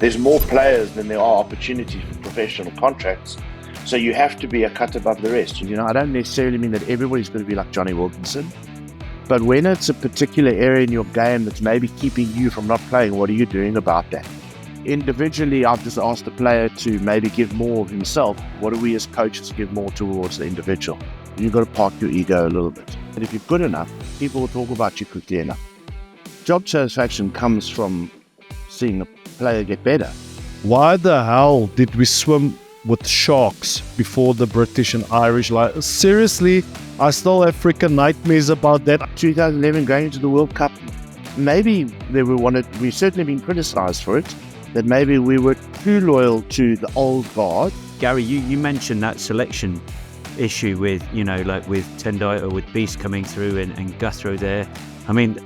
there's more players than there are opportunities for professional contracts. So you have to be a cut above the rest. I don't necessarily mean that everybody's going to be like Johnny Wilkinson, but when it's a particular area in your game that's maybe keeping you from not playing, what are you doing about that? Individually, I've just asked the player to maybe give more of himself. What do we as coaches give more towards the individual? You've got to park your ego a little bit. And if you're good enough, people will talk about you quickly enough. Job satisfaction comes from seeing a player get better. Why the hell did we swim with sharks before the British and Irish? Like, seriously, I still have freaking nightmares about that. 2011 going into the World Cup, maybe we've certainly been criticised for it, that maybe we were too loyal to the old guard. Gary, you mentioned that selection issue with, like with Tendai or with Beast coming through and Gurthro there. I mean,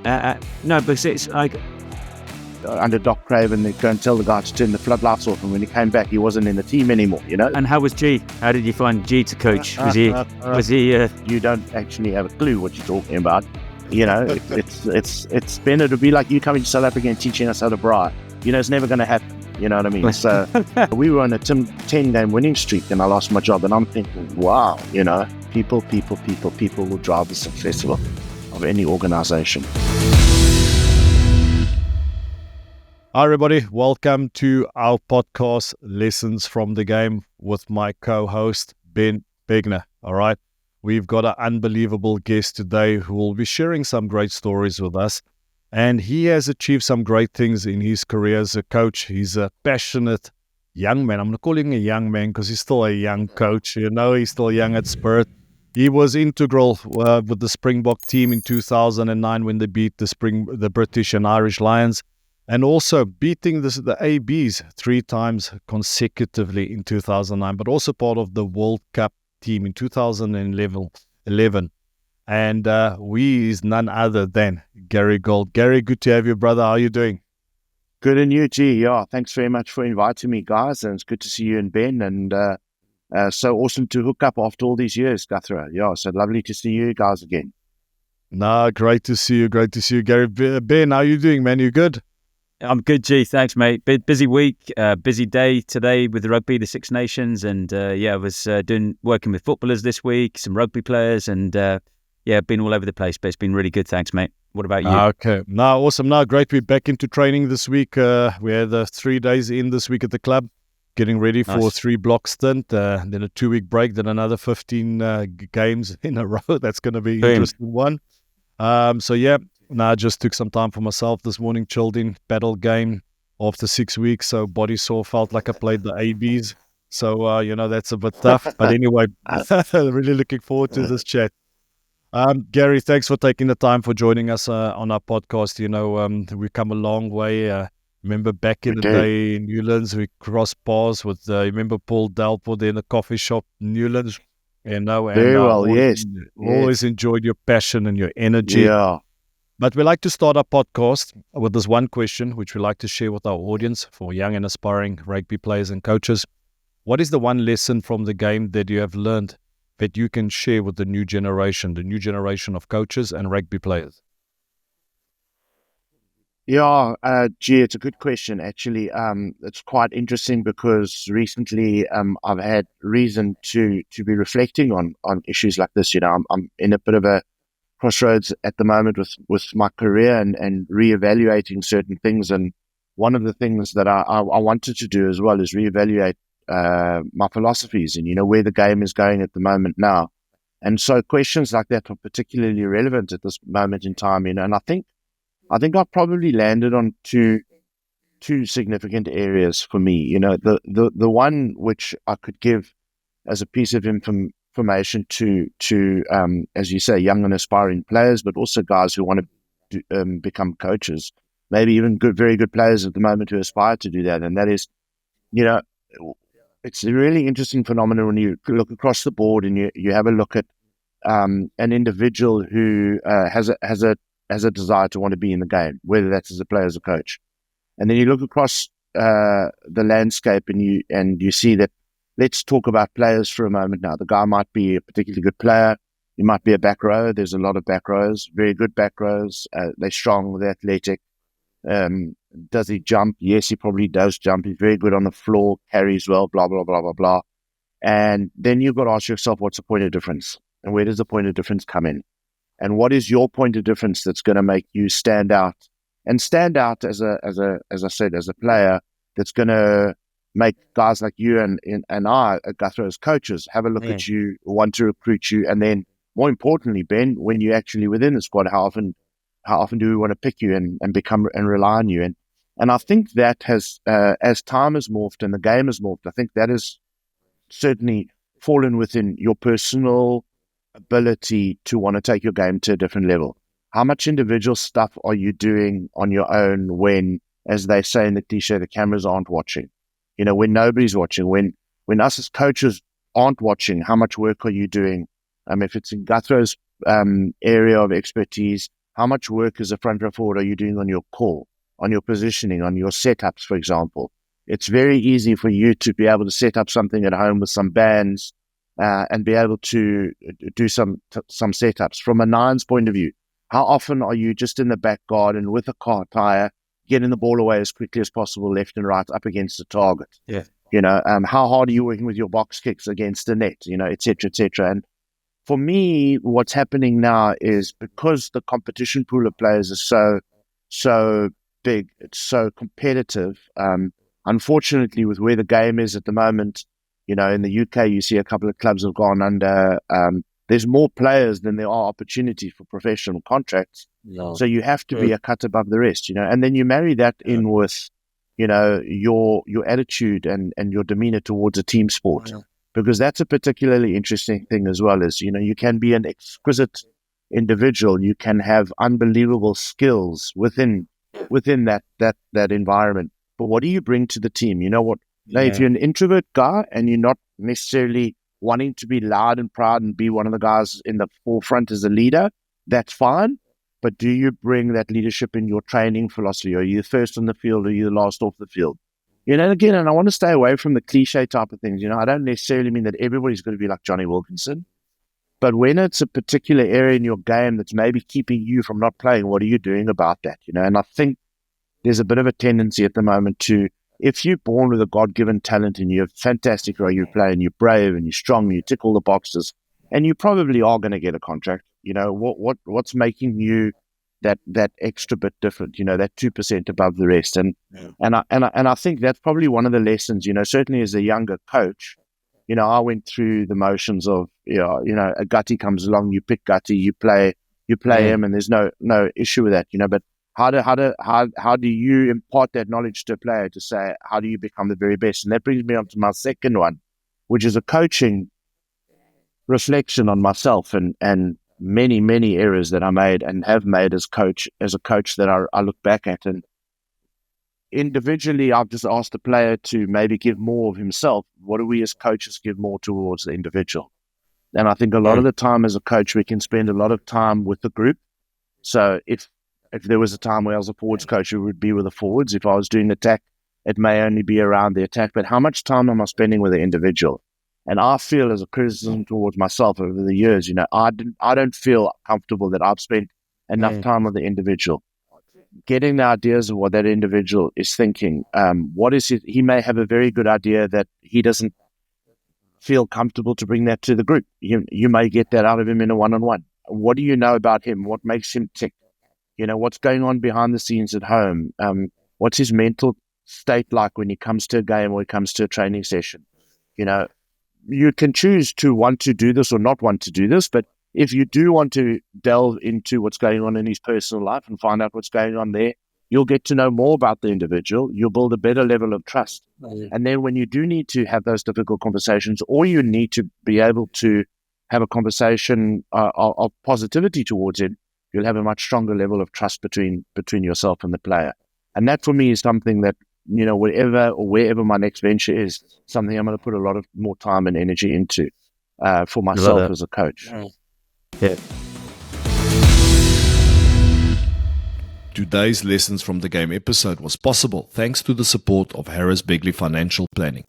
no, because it's like... Under Doc Craven, they go and tell the guy to turn the floodlights off, and when he came back, he wasn't in the team anymore, And how was G? How did you find G to coach? Was he? You don't actually have a clue what you're talking about. It's been, it'll be like you coming to South Africa and teaching us how to braai. It's never going to happen. You know what I mean? So we were on a 10-game winning streak, and I lost my job, and I'm thinking, wow, people will drive the success of any organization. Hi everybody, welcome to our podcast, Lessons from the Game, with my co-host, Pegna. All right, we've got an unbelievable guest today who will be sharing some great stories with us. And he has achieved some great things in his career as a coach. He's a passionate young man. I'm not calling him a young man because he's still a young coach. He's still young at spirit. He was integral with the Springbok team in 2009 when they beat the British and Irish Lions. And also beating the ABs 3 times consecutively in 2009, but also part of the World Cup team in 2011. And we is none other than Gary Gold. Gary, good to have you, brother. How are you doing? Good, and you, G. Yeah, thanks very much for inviting me, guys. And it's good to see you and Ben. And so awesome to hook up after all these years, Gurthro. Yeah, so lovely to see you guys again. Great to see you. Great to see you, Gary. Ben, how are you doing, man? You good? I'm good, G. Thanks, mate. Busy week, busy day today with the rugby, the Six Nations, and I was working with footballers this week, some rugby players, and been all over the place. But it's been really good. Thanks, mate. What about you? Okay, awesome. Great. We're back into training this week. We had 3 days in this week at the club, getting ready for a 3-block stint. Then a 2-week break. Then another 15 games in a row. That's going to be an interesting one. I just took some time for myself this morning, chilled in, battle game after 6 weeks. So body sore, felt like I played the ABs. So, that's a bit tough. But anyway, really looking forward to this chat. Gary, thanks for taking the time for joining us on our podcast. We've come a long way. Remember back in the day in Newlands, we crossed paths with, remember Paul Delport in the coffee shop in Newlands? Very well, yes. Always enjoyed your passion and your energy. Yeah. But we like to start our podcast with this one question, which we like to share with our audience for young and aspiring rugby players and coaches. What is the one lesson from the game that you have learned that you can share with the new generation of coaches and rugby players? Yeah, it's a good question, actually. It's quite interesting because recently I've had reason to be reflecting on issues like this. I'm in a bit of a crossroads at the moment with my career and reevaluating certain things. And one of the things that I wanted to do as well is reevaluate my philosophies and, where the game is going at the moment now. And so questions like that are particularly relevant at this moment in time, and I think I've probably landed on two significant areas for me. The one which I could give as a piece of information to as you say, young and aspiring players, but also guys who want to become coaches, maybe even very good players at the moment who aspire to do that. And that is, it's a really interesting phenomenon when you look across the board and you have a look at an individual who has a desire to want to be in the game, whether that's as a player or as a coach. And then you look across the landscape and you see that. Let's talk about players for a moment now. The guy might be a particularly good player. He might be a back row. There's a lot of back rows, very good back rows. They're strong, they're athletic. Does he jump? Yes, he probably does jump. He's very good on the floor, carries well, blah, blah, blah, blah, blah. And then you've got to ask yourself, what's the point of difference? And where does the point of difference come in? And what is your point of difference that's going to make you stand out? And stand out as I said, as a player that's going to make guys like you and I at Gurthro as coaches have a look at you, want to recruit you, and then more importantly, Ben, when you're actually within the squad, how often do we want to pick you and become and rely on you? And I think that has, as time has morphed and the game has morphed, I think that has certainly fallen within your personal ability to want to take your game to a different level. How much individual stuff are you doing on your own when, as they say in the cliche, the cameras aren't watching? When nobody's watching, when us as coaches aren't watching, how much work are you doing? If it's in Gurthro's area of expertise, how much work as a front row forward are you doing on your call, on your positioning, on your setups, for example? It's very easy for you to be able to set up something at home with some bands and be able to do some setups. From a nines point of view, how often are you just in the back garden with a car tire, getting the ball away as quickly as possible, left and right, up against the target? Yeah. How hard are you working with your box kicks against the net, et cetera, et cetera. And for me, what's happening now is because the competition pool of players is so big, it's so competitive. Unfortunately, with where the game is at the moment, in the UK, you see a couple of clubs have gone under. There's more players than there are opportunities for professional contracts. No. So you have to be a cut above the rest, and then you marry that in with, your attitude and your demeanor towards a team sport, because that's a particularly interesting thing as well. As you can be an exquisite individual, you can have unbelievable skills within that environment. But what do you bring to the team? Now, if you're an introvert guy and you're not necessarily wanting to be loud and proud and be one of the guys in the forefront as a leader, that's fine. But do you bring that leadership in your training philosophy? Are you the first on the field or are you the last off the field? And I want to stay away from the cliche type of things. I don't necessarily mean that everybody's going to be like Johnny Wilkinson. But when it's a particular area in your game that's maybe keeping you from not playing, what are you doing about that? And I think there's a bit of a tendency at the moment to, if you're born with a God-given talent and you're fantastic rugby player and you're brave and you're strong and you tick all the boxes, and you probably are going to get a contract, what's making you that extra bit different, that 2% above the rest? And I think that's probably one of the lessons, certainly as a younger coach, I went through the motions of, a Gutty comes along, you pick Gutty, you play him, and there's no issue with that, but how do you impart that knowledge to a player to say, how do you become the very best? And that brings me on to my second one, which is a coaching reflection on myself and many, many errors that I made and have made as a coach that I look back at. And individually, I've just asked the player to maybe give more of himself. What do we as coaches give more towards the individual? And I think a lot of the time as a coach, we can spend a lot of time with the group. So if there was a time where I was a forwards coach, it would be with the forwards. If I was doing attack, it may only be around the attack. But how much time am I spending with the individual? And I feel, as a criticism towards myself over the years, I don't feel comfortable that I've spent enough time with the individual, getting the ideas of what that individual is thinking. What is it? He may have a very good idea that he doesn't feel comfortable to bring that to the group. You may get that out of him in a one-on-one. What do you know about him? What makes him tick? What's going on behind the scenes at home? What's his mental state like when he comes to a game or he comes to a training session? You can choose to want to do this or not want to do this, but if you do want to delve into what's going on in his personal life and find out what's going on there, you'll get to know more about the individual. You'll build a better level of trust. And then when you do need to have those difficult conversations, or you need to be able to have a conversation of positivity towards him, you'll have a much stronger level of trust between yourself and the player. And that for me is something that, wherever my next venture is, something I'm going to put a lot of more time and energy into for myself as a coach. Yeah. Today's Lessons from the Game episode was possible thanks to the support of Harris Begley Financial Planning,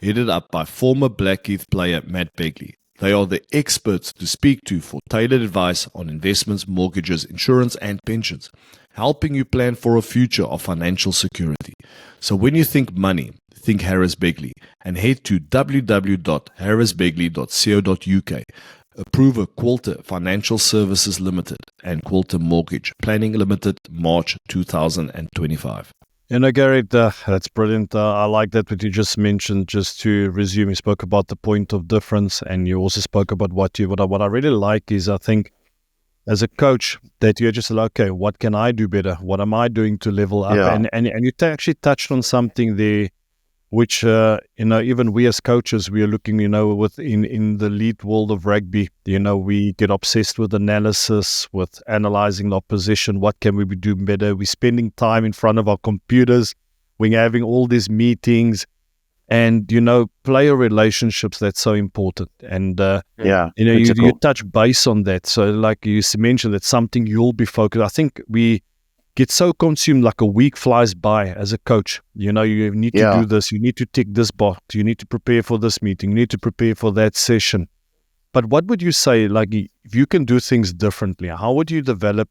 headed up by former Blackheath player Matt Begley. They are the experts to speak to for tailored advice on investments, mortgages, insurance, and pensions, helping you plan for a future of financial security. So when you think money, think Harris Begley and head to www.harrisbegley.co.uk. Approver Quilter Financial Services Limited and Quilter Mortgage Planning Limited, March 2025. Gary, that's brilliant. I like that what you just mentioned. Just to resume, you spoke about the point of difference, and you also spoke about what I really like is, I think, as a coach, that you're just like, okay, what can I do better? What am I doing to level up? Yeah. And you actually touched on something there, which even we as coaches, we are looking, in the elite world of rugby. We get obsessed with analysis, with analyzing the opposition. What can we be doing better? We're spending time in front of our computers. We're having all these meetings, and player relationships. That's so important. And you touch base on that. So, like you mentioned, that's something you'll be focused. I think we get so consumed, like a week flies by as a coach. You need to do this, you need to tick this box, you need to prepare for this meeting, you need to prepare for that session. But what would you say, like, if you can do things differently, how would you develop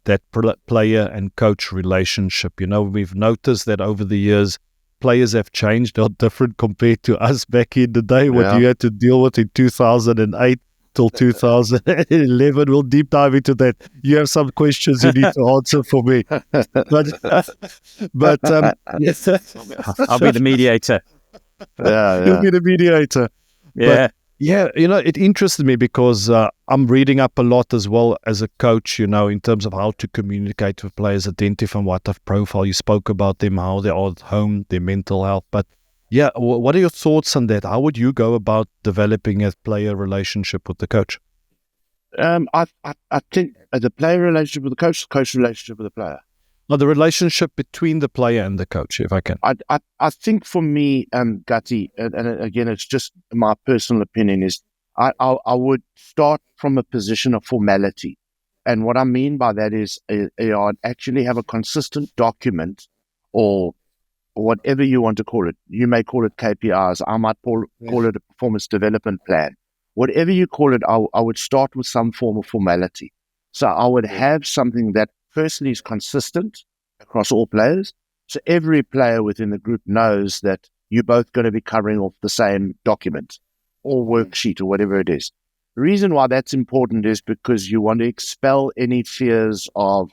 that player and coach relationship? We've noticed that over the years, players have changed, are different compared to us back in the day, what you had to deal with in 2008 till 2011. We'll deep dive into that. You have some questions you need to answer for me. But yes, I'll be the mediator. You'll be the mediator. Yeah. But, it interested me because I'm reading up a lot as well as a coach, in terms of how to communicate with players, identify what type of profile. You spoke about them, how they are at home, their mental health. But yeah, what are your thoughts on that? How would you go about developing a player relationship with the coach? I think the player relationship with the coach relationship with the player. No, the relationship between the player and the coach, if I can. I think for me, Gatti, and again, it's just my personal opinion, is I would start from a position of formality. And what I mean by that is I'd actually have a consistent document, or whatever you want to call it. You may call it KPIs. I might call it a performance development plan. Whatever you call it, I would start with some form of formality. So I would have something that firstly is consistent across all players. So every player within the group knows that you're both going to be covering off the same document or worksheet or whatever it is. The reason why that's important is because you want to expel any fears of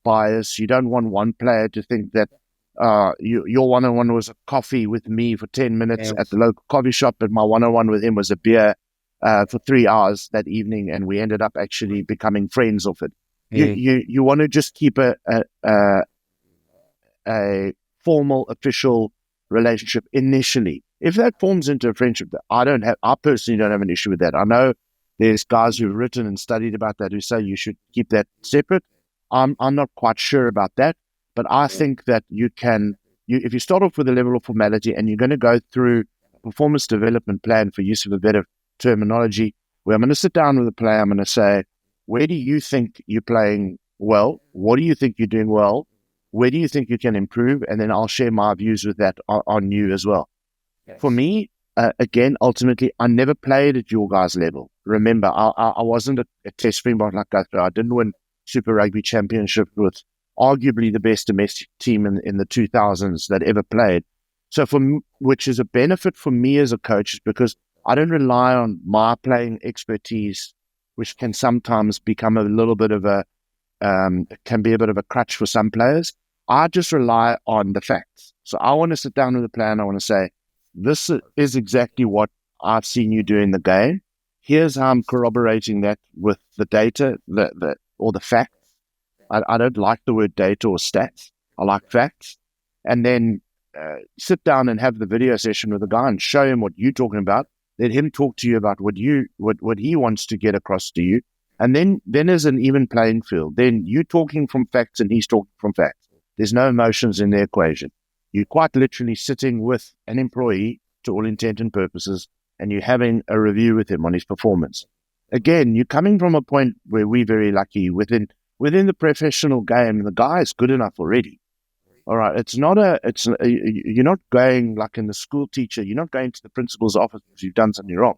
bias. You don't want one player to think that your one-on-one was a coffee with me for 10 minutes at the local coffee shop, but my one-on-one with him was a beer for 3 hours that evening, and we ended up actually becoming friends of it. You want to just keep a formal, official relationship initially. If that forms into a friendship, I personally don't have an issue with that. I know there's guys who've written and studied about that who say you should keep that separate. I'm not quite sure about that. But I think that if you start off with a level of formality and you're going to go through a performance development plan, for use of a better terminology, where I'm going to sit down with the player, I'm going to say, where do you think you're playing well? What do you think you're doing well? Where do you think you can improve? And then I'll share my views with that on you as well. Yes. For me, again, ultimately, I never played at your guys' level. Remember, I wasn't a test Springbok like Gurthro. I didn't win Super Rugby Championship with arguably the best domestic team in the 2000s that ever played. So which is a benefit for me as a coach, is because I don't rely on my playing expertise, which can sometimes become a little bit of can be a bit of a crutch for some players. I just rely on the facts. So I want to sit down with the player and I want to say, this is exactly what I've seen you do in the game. Here's how I'm corroborating that with the data, or the facts. I don't like the word data or stats. I like facts. And then sit down and have the video session with the guy and show him what you're talking about. Let him talk to you about what he wants to get across to you. And then there's an even playing field. Then you're talking from facts and he's talking from facts. There's no emotions in the equation. You're quite literally sitting with an employee, to all intent and purposes, and you're having a review with him on his performance. Again, you're coming from a point where we're very lucky within the professional game. The guy is good enough already. All right, you're not going like in the school teacher. You're not going to the principal's office because you've done something wrong.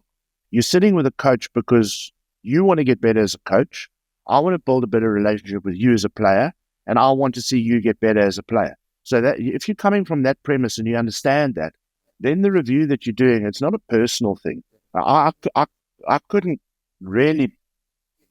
you're sitting with a coach because you want to get better as a coach. I want to build a better relationship with you as a player, and I want to see you get better as a player. So that if you're coming from that premise and you understand that, then the review that you're doing, it's not a personal thing. I couldn't really,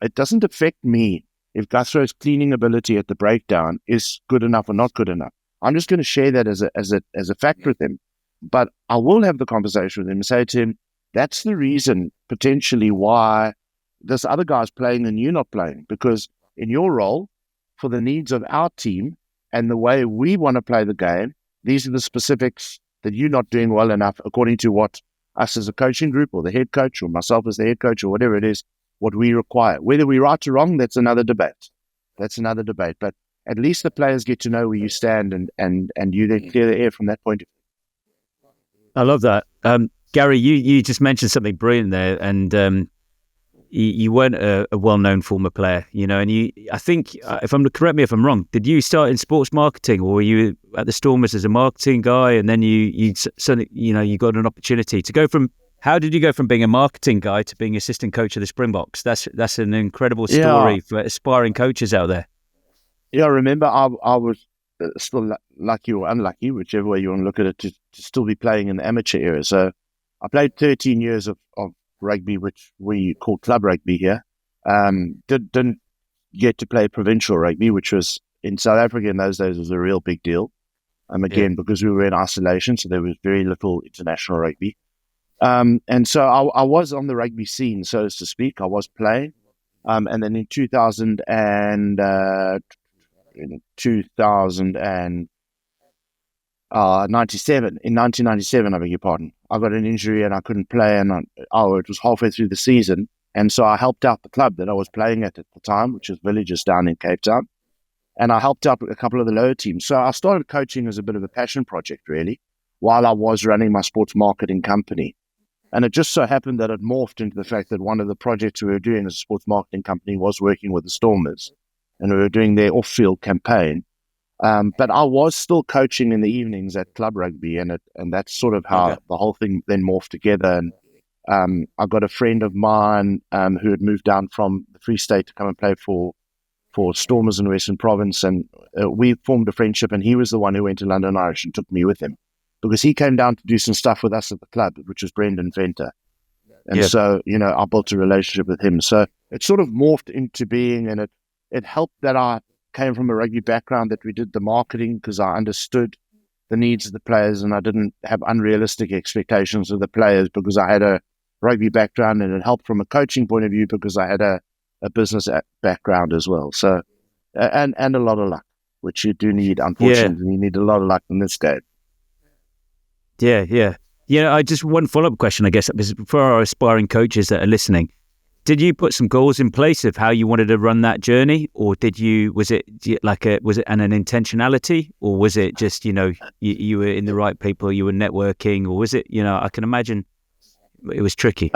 it doesn't affect me if Gurthro's cleaning ability at the breakdown is good enough or not good enough. I'm just going to share that as a fact with him. But I will have the conversation with him and say to him, that's the reason potentially why this other guy's playing and you're not playing, because in your role, for the needs of our team and the way we want to play the game, these are the specifics that you're not doing well enough according to what us as a coaching group or the head coach or myself as the head coach or whatever it is, what we require. Whether we're right or wrong, that's another debate. But at least the players get to know where you stand and you then clear the air from that point of view. I love that. Gary, you just mentioned something brilliant there, and you weren't a well-known former player, and I think, correct me if I'm wrong, did you start in sports marketing, or were you at the Stormers as a marketing guy, and then you suddenly, you got an opportunity to go from, how did you go from being a marketing guy to being assistant coach of the Springboks? That's an incredible story for aspiring coaches out there. Yeah, I remember I was still lucky or unlucky, whichever way you want to look at it, to still be playing in the amateur era. So I played 13 years of rugby, which we call club rugby here. Didn't get to play provincial rugby, which was in South Africa in those days was a real big deal. Because we were in isolation, so there was very little international rugby. And so I was on the rugby scene, so to speak. I was playing. And then in 1997, I beg your pardon, I got an injury and I couldn't play, and it was halfway through the season, and so I helped out the club that I was playing at the time, which is Villages down in Cape Town, and I helped out a couple of the lower teams. So I started coaching as a bit of a passion project, really, while I was running my sports marketing company. And it just so happened that it morphed into the fact that one of the projects we were doing as a sports marketing company was working with the Stormers, and we were doing their off-field campaign. But I was still coaching in the evenings at club rugby, and that's sort of how the whole thing then morphed together. And I got a friend of mine who had moved down from the Free State to come and play for Stormers in Western Province, and we formed a friendship, and he was the one who went to London Irish and took me with him, because he came down to do some stuff with us at the club, which was Brendan Venter. And so, I built a relationship with him. So it sort of morphed into being, and it helped that I came from a rugby background, that we did the marketing, because I understood the needs of the players and I didn't have unrealistic expectations of the players, because I had a rugby background, and it helped from a coaching point of view because I had a business background as well. So, and a lot of luck, which you do need, unfortunately. You need a lot of luck in this game. Yeah. I just one follow-up question, I guess, for our aspiring coaches that are listening. Did you put some goals in place of how you wanted to run that journey, or was it an intentionality, or was it just, you were in the right people, you were networking, or was it, I can imagine it was tricky.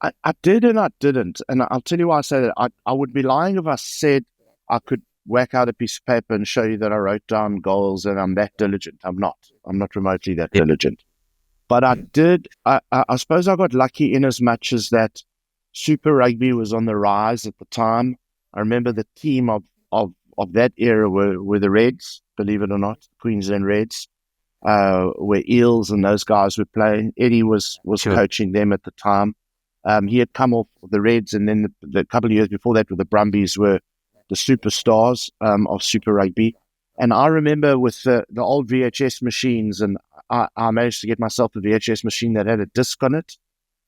I did and I didn't. And I'll tell you why I say that. I would be lying if I said I could whack out a piece of paper and show you that I wrote down goals and I'm that diligent. I'm not remotely that diligent. But I did. I suppose I got lucky in as much as that Super Rugby was on the rise at the time. I remember the team of that era were the Reds, believe it or not, Queensland Reds, where Eels and those guys were playing. Eddie was coaching them at the time. He had come off the Reds, and then the couple of years before that with the Brumbies were the superstars of Super Rugby. And I remember with the old VHS machines, and I managed to get myself a VHS machine that had a disc on it,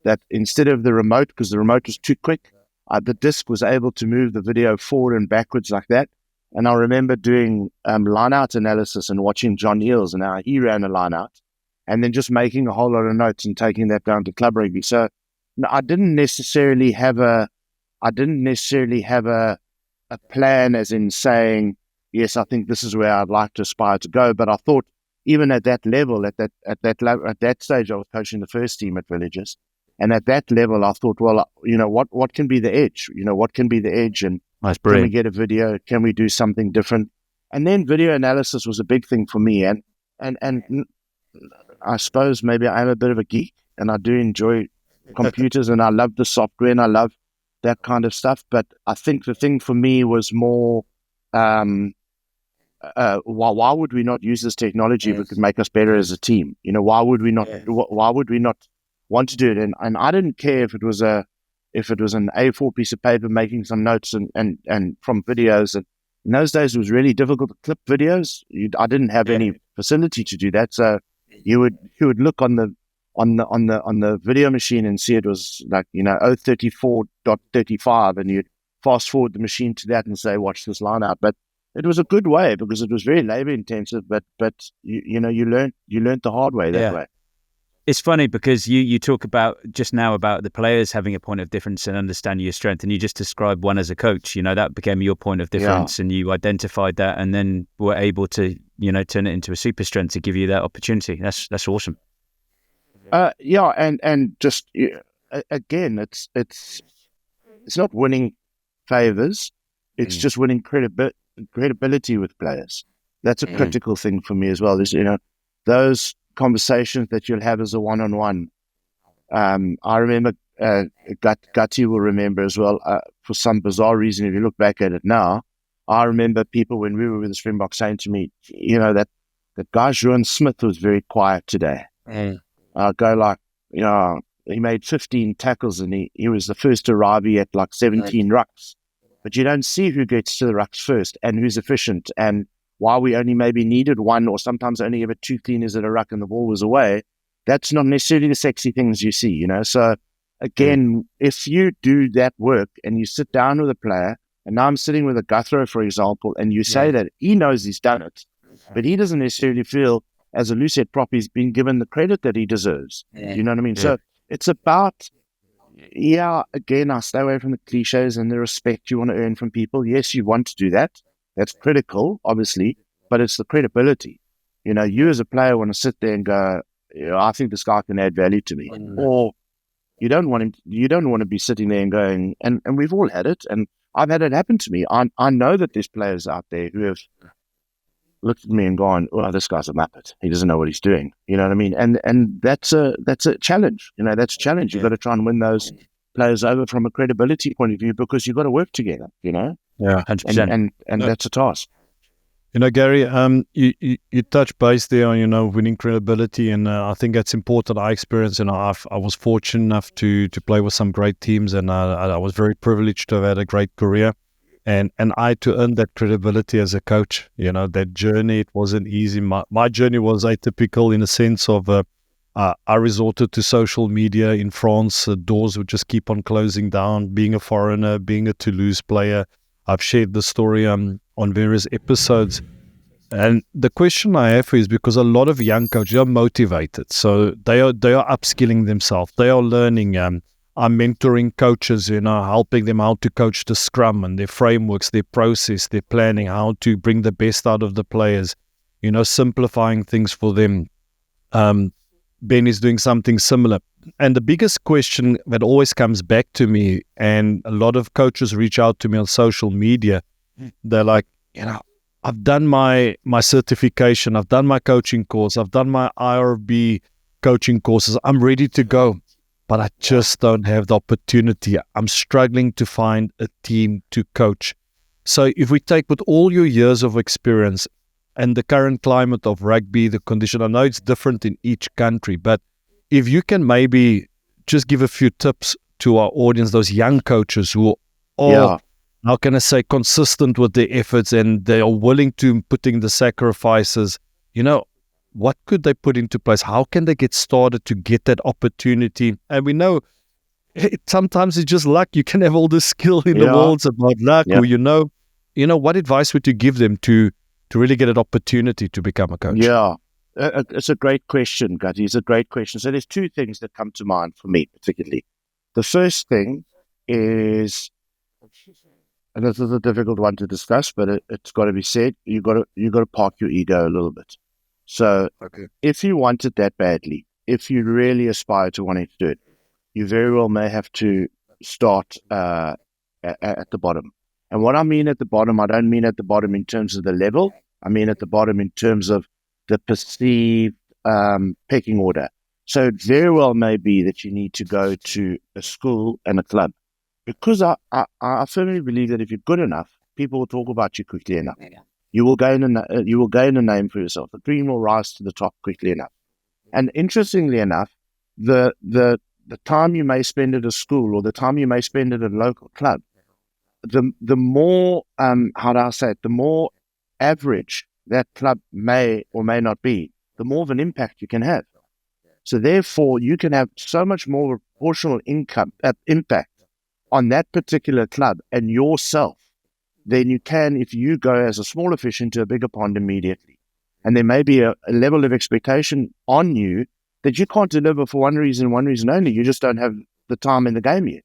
that instead of the remote, because the remote was too quick, the disc was able to move the video forward and backwards like that. And I remember doing line-out analysis and watching John Eales and how he ran a line-out, and then just making a whole lot of notes and taking that down to club rugby. So I didn't necessarily have a plan, as in saying, yes, I think this is where I'd like to aspire to go. But I thought, even at that level, at that stage, I was coaching the first team at Villages, and at that level, I thought, well, what can be the edge? What can be the edge? And can we get a video? Can we do something different? And then video analysis was a big thing for me. And I suppose maybe I'm a bit of a geek, and I do enjoy computers, and I love the software, and I love that kind of stuff. But I think the thing for me was more, why would we not use this technology if it could make us better as a team? Why would we not? Why would we not want to do it? And I didn't care if it was an A4 piece of paper making some notes and from videos. And in those days, it was really difficult to clip videos. I didn't have any facility to do that, so you would look on the video machine and see it was like 034.35, and you'd fast forward the machine to that and say, watch this line out. But it was a good way because it was very labor intensive, but you learned the hard way that way. It's funny because you talk about just now about the players having a point of difference and understanding your strength, and you just described one as a coach. That became your point of difference, and you identified that, and then were able to turn it into a super strength to give you that opportunity. That's awesome. And just again, it's not winning favors; it's just winning credibility with players. That's a critical thing for me as well. Is those conversations that you'll have as a one-on-one. I remember Gutty will remember as well. For some bizarre reason, if you look back at it now, I remember people when we were with the Springboks saying to me, that guy Juan Smith was very quiet today. I go like, he made 15 tackles and he was the first to arrive at like 17 rucks. But you don't see who gets to the rucks first and who's efficient, and why we only maybe needed one or sometimes only ever two cleaners at a ruck and the ball was away. That's not necessarily the sexy things you see, So again, if you do that work and you sit down with a player, and now I'm sitting with a Gurthro, for example, and you say that he knows he's done it, but he doesn't necessarily feel, as a Lucette prop, he's been given the credit that he deserves. You know what I mean? So it's about, again, I stay away from the cliches and the respect you want to earn from people. Yes, you want to do that. That's critical, obviously, but it's the credibility. You as a player want to sit there and go, I think this guy can add value to me. Or you don't want to be sitting there and going, and we've all had it, and I've had it happen to me. I know that there's players out there who have looked at me and gone, oh, this guy's a muppet. He doesn't know what he's doing. You know what I mean? And that's a challenge. That's a challenge. You've got to try and win those players over from a credibility point of view, because you've got to work together, Yeah, 100%. And that's a task. Gary, you touched base there on, winning credibility, and I think that's important. I experienced, I was fortunate enough to play with some great teams, and I was very privileged to have had a great career, and I to earn that credibility as a coach. That journey, it wasn't easy. My journey was atypical in a sense of I resorted to social media in France. Doors would just keep on closing down. Being a foreigner, being a Toulouse player, I've shared the story on various episodes. And the question I have is, because a lot of young coaches are motivated, so they are upskilling themselves. They are learning. I'm mentoring coaches, helping them how to coach the scrum and their frameworks, their process, their planning, how to bring the best out of the players, simplifying things for them. Ben is doing something similar. And the biggest question that always comes back to me, and a lot of coaches reach out to me on social media, they're like, I've done my certification, I've done my coaching course, I've done my IRB coaching courses, I'm ready to go, but I just don't have the opportunity. I'm struggling to find a team to coach. So if we take with all your years of experience and the current climate of rugby, the condition, I know it's different in each country, but if you can maybe just give a few tips to our audience, those young coaches who are, how can I say, consistent with their efforts, and they are willing to putting the sacrifices, what could they put into place? How can they get started to get that opportunity? And we know sometimes it's just luck. You can have all the skill in the world, it's about luck, or what advice would you give them to really get an opportunity to become a coach? Yeah, it's a great question, Gutty. It's a great question. So there's two things that come to mind for me particularly. The first thing is, and this is a difficult one to discuss, but it's got to be said, you got to park your ego a little bit. So if you want it that badly, if you really aspire to wanting to do it, you very well may have to start at the bottom. And what I mean at the bottom, I don't mean at the bottom in terms of the level. I mean at the bottom in terms of the perceived pecking order. So it very well may be that you need to go to a school and a club, because I firmly believe that if you're good enough, people will talk about you quickly enough. You will gain a name for yourself. The cream will rise to the top quickly enough. And interestingly enough, the time you may spend at a school or the time you may spend at a local club, the more how do I say it, the more average that club may or may not be, the more of an impact you can have. So therefore, you can have so much more proportional impact on that particular club and yourself than you can if you go as a smaller fish into a bigger pond immediately. And there may be a level of expectation on you that you can't deliver for one reason only. You just don't have the time in the game yet.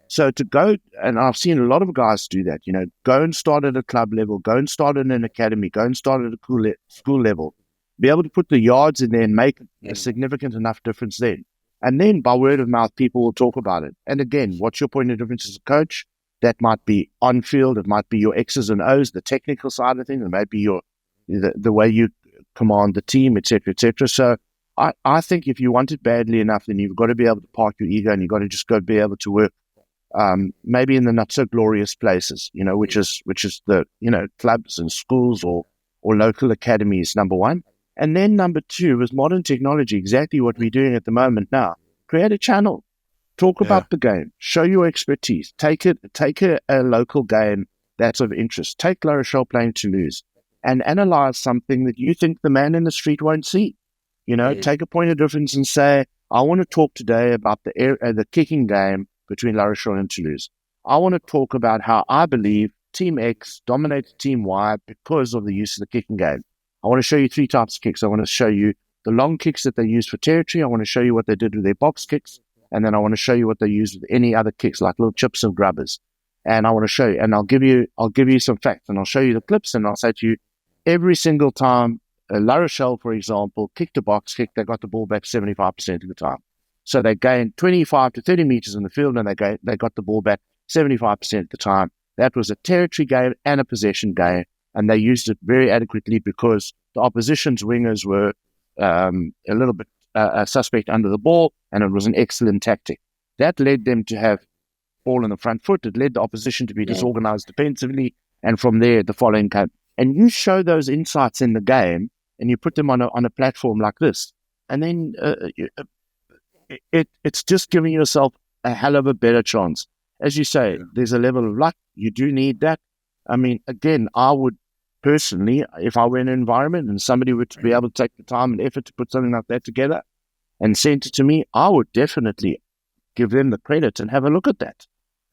So to go, and I've seen a lot of guys do that, go and start at a club level, go and start in an academy, go and start at a school level, be able to put the yards in there and make a significant enough difference then. And then by word of mouth, people will talk about it. And again, what's your point of difference as a coach? That might be on field, it might be your X's and O's, the technical side of things, it might be the way you command the team, etc., etc. So I think if you want it badly enough, then you've got to be able to park your ego and you've got to just go be able to work maybe in the not so glorious places, which is the clubs and schools or local academies, number one. And then number two, with modern technology, exactly what we're doing at the moment now, create a channel, talk about the game, show your expertise, take a local game that's of interest, take La Rochelle playing Toulouse and analyze something that you think the man in the street won't see. Take a point of difference and say, I want to talk today about the kicking game between La Rochelle and Toulouse. I want to talk about how I believe Team X dominated Team Y because of the use of the kicking game. I want to show you 3 types of kicks. I want to show you the long kicks that they use for territory. I want to show you what they did with their box kicks. And then I want to show you what they use with any other kicks, like little chips and grubbers. And I want to show you, and I'll give you some facts, and I'll show you the clips, and I'll say to you, every single time La Rochelle, for example, kicked a box kick, they got the ball back 75% of the time. So they gained 25 to 30 meters in the field, and they got the ball back 75% of the time. That was a territory game and a possession game, and they used it very adequately because the opposition's wingers were a little bit suspect under the ball, and it was an excellent tactic. That led them to have ball in the front foot. It led the opposition to be disorganized defensively, and from there, the following came. And you show those insights in the game, and you put them on a platform like this, and then it's just giving yourself a hell of a better chance. As you say, there's a level of luck. You do need that. I mean, again, I would personally, if I were in an environment and somebody would be able to take the time and effort to put something like that together and send it to me, I would definitely give them the credit and have a look at that.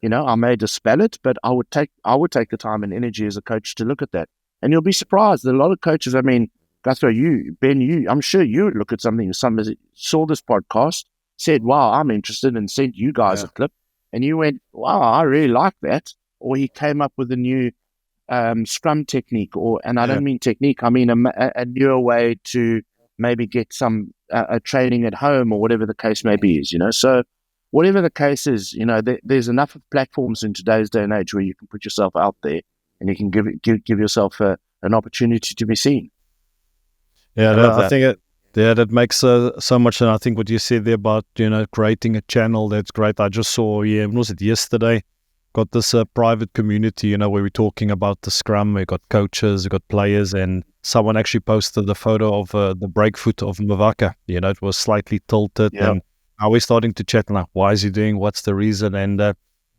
I may dispel it, but I would take the time and energy as a coach to look at that. And you'll be surprised that a lot of coaches, I mean, Gurthro, Ben, I'm sure you would look at something, somebody saw this podcast, said, wow, I'm interested, and sent you guys a clip, and you went, wow, I really like that. Or he came up with a new scrum technique, and I don't mean technique, I mean a newer way to maybe get some training at home or whatever the case may be is, So whatever the case is, there's enough platforms in today's day and age where you can put yourself out there and you can give yourself an opportunity to be seen. Yeah, I think that makes so much. And I think what you said there about, creating a channel, that's great. I just saw, was it yesterday? Got this private community, where we're talking about the scrum. We got coaches, we got players, and someone actually posted the photo of the breakfoot of Mavaka. It was slightly tilted, and now we're starting to chat like, why is he doing? What's the reason? And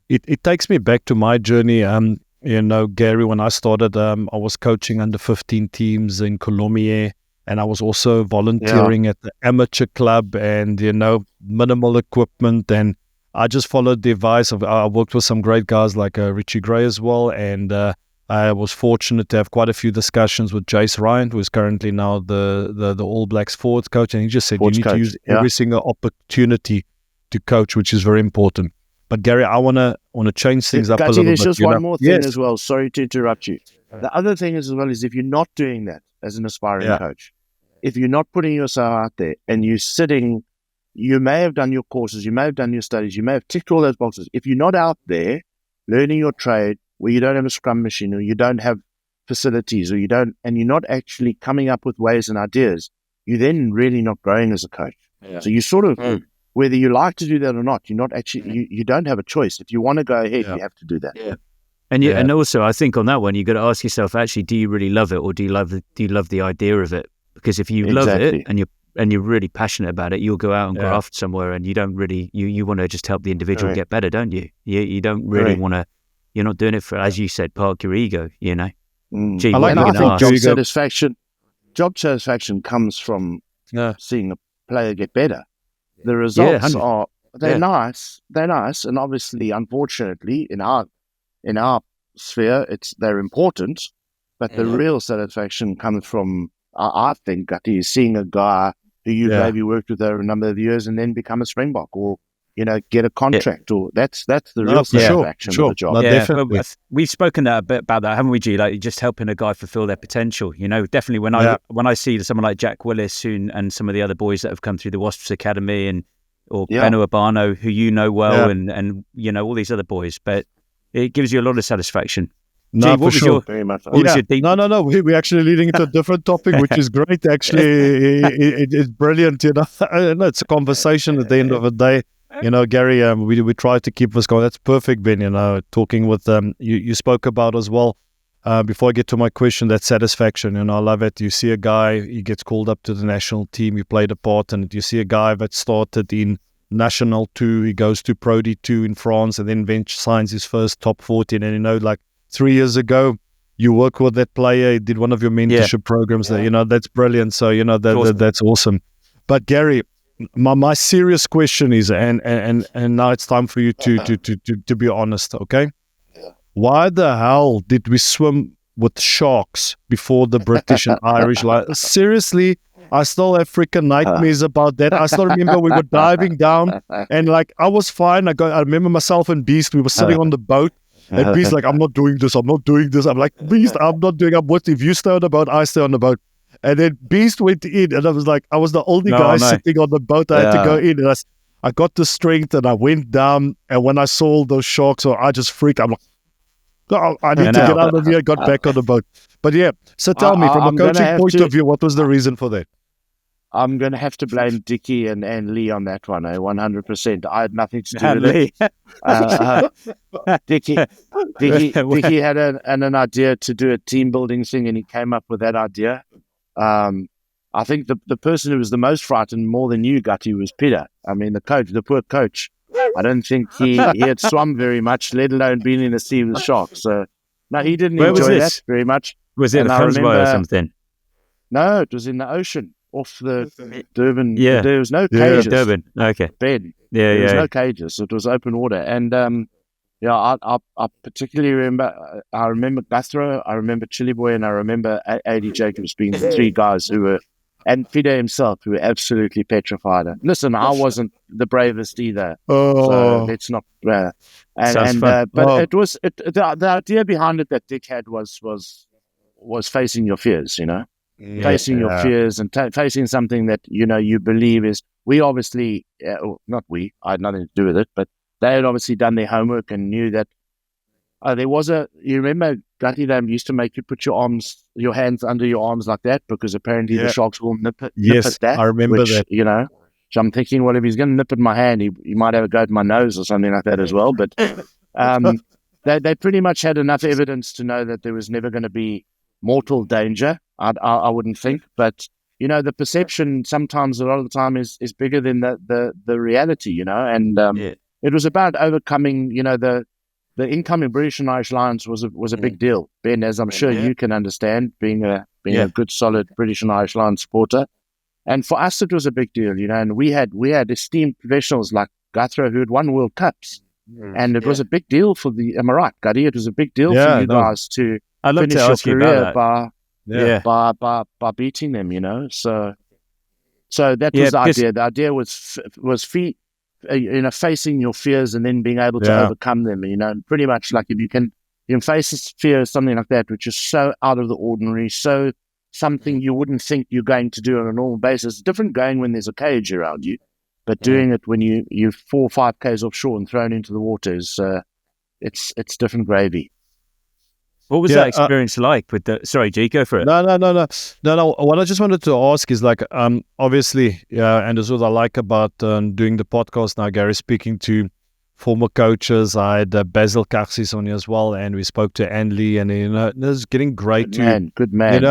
it takes me back to my journey. Gary, when I started, I was coaching under 15 teams in Colombia, and I was also volunteering at the amateur club, and minimal equipment, and I just followed the advice of, I worked with some great guys like Richie Gray as well, and I was fortunate to have quite a few discussions with Jace Ryan, who is currently now the All Blacks forwards coach, and he just said, you need to use every single opportunity to coach, which is very important. But Gary, I want to change things up a little bit. There's just one more thing as well. Sorry to interrupt you. The other thing as well is if you're not doing that as an aspiring coach, if you're not putting yourself out there and you're sitting, you may have done your courses, you may have done your studies, you may have ticked all those boxes. If you're not out there learning your trade, where you don't have a scrum machine or you don't have facilities and you're not actually coming up with ways and ideas, you're then really not growing as a coach. Yeah. So you sort of, whether you like to do that or not, you're not actually, you don't have a choice. If you want to go ahead, you have to do that. Yeah. And also, I think on that one, you've got to ask yourself, actually, do you really love it, or do you love the idea of it? Because if you love it and you're really passionate about it, you'll go out and graft somewhere, and you don't really you want to just help the individual get better, don't you? You don't really want to. You're not doing it for, as you said, park your ego. You know. Gee, I think job satisfaction comes from seeing a player get better. The results they're nice, and obviously, unfortunately, in our sphere, they're important, but the real satisfaction comes from, I think, Gutty, is seeing a guy who you've maybe worked with over a number of years and then become a Springbok, or get a contract, or that's the real satisfaction of the job. No, definitely. We've spoken a bit about that, haven't we, G? Like just helping a guy fulfill their potential. Definitely when I see someone like Jack Willis and some of the other boys that have come through the Wasps Academy or Benno Abano, who well, and all these other boys, but it gives you a lot of satisfaction. No, G, for sure. Very much. No. We're actually leading into a different topic, which is great. Actually, it's brilliant. It's a conversation at the end of the day. Gary, we try to keep this going. That's perfect, Ben. Talking with you spoke about as well. Before I get to my question, that satisfaction. I love it. You see a guy, he gets called up to the national team. He played a part, and you see a guy that started in National 2, he goes to Pro D2 in France, and then signs his first top 14. And like 3 years ago, you work with that player. He did one of your mentorship programs. There, that's brilliant. So that's awesome. But Gary, my serious question is, and now it's time for you to be honest, okay? Yeah. Why the hell did we swim with sharks before the British and Irish? Seriously, I still have freaking nightmares about that. I still remember we were diving down, and I was fine. I remember myself and Beast. We were sitting on the boat, and Beast I'm not doing this. I'm like, Beast, I'm not doing. If you stay on the boat, I stay on the boat. And then Beast went in, and I was like, I was the only guy sitting on the boat. I had to go in, and I got the strength, and I went down. And when I saw all those sharks, I just freaked. I'm like, oh, I need to get out of here. I got back on the boat. But so tell me, from a coaching point of view, what was the reason for that? I'm going to have to blame Dickie and Lee on that one, 100%. I had nothing to do with it. Dickie had an idea to do a team building thing, and he came up with that idea. I think the person who was the most frightened, more than you, Gutty, was Peter. I mean, the poor coach. I don't think he had swum very much, let alone been in the sea with sharks. So, no, he didn't enjoy that very much. Was it in Fransburg or something? No, it was in the ocean. Off the Durban, there was no cages. Durban, okay. Ben, there was no cages. It was open water, and I particularly remember. I remember Gurthro, I remember Chili Boy, and I remember A.D. Jacobs being the three guys who were, and Fide himself, who were absolutely petrified. Listen, I wasn't the bravest either, so let's not. But it was the idea behind it that Dick had was facing your fears, facing your fears and facing something that you believe is. We obviously, not we. I had nothing to do with it, but they had obviously done their homework and knew that there was you remember Gutty, they used to make you put your hands under your arms like that, because apparently the sharks will nip at that. I remember that. So I'm thinking, well, if he's going to nip at my hand, he might have a go at my nose or something like that as well. But they pretty much had enough evidence to know that there was never going to be mortal danger. I wouldn't think, but the perception sometimes, a lot of the time, is bigger than the reality. And it was about overcoming. The incoming British and Irish Lions was a big deal, Ben, as I'm sure you can understand, being a good, solid British and Irish Lions supporter. And for us, it was a big deal, and we had esteemed professionals like Gurthro who had won World Cups, and it was a big deal for am I right, Gutty? It was a big deal for you guys to finish your career by beating them, So that was the idea. The idea was facing your fears and then being able to overcome them. Pretty much like if you can face a fear, something like that, which is so out of the ordinary, so something you wouldn't think you're going to do on a normal basis. It's different going when there's a cage around you, but doing it when you're 4 or 5 k's offshore and thrown into the water is it's different gravy. What was that experience like with the? Sorry, G, go for it. No. What I just wanted to ask is like, obviously, and this is what I like about doing the podcast now, Gary, speaking to former coaches. I had Basil Karsis on here as well, and we spoke to Anley, and it's getting great. Good man.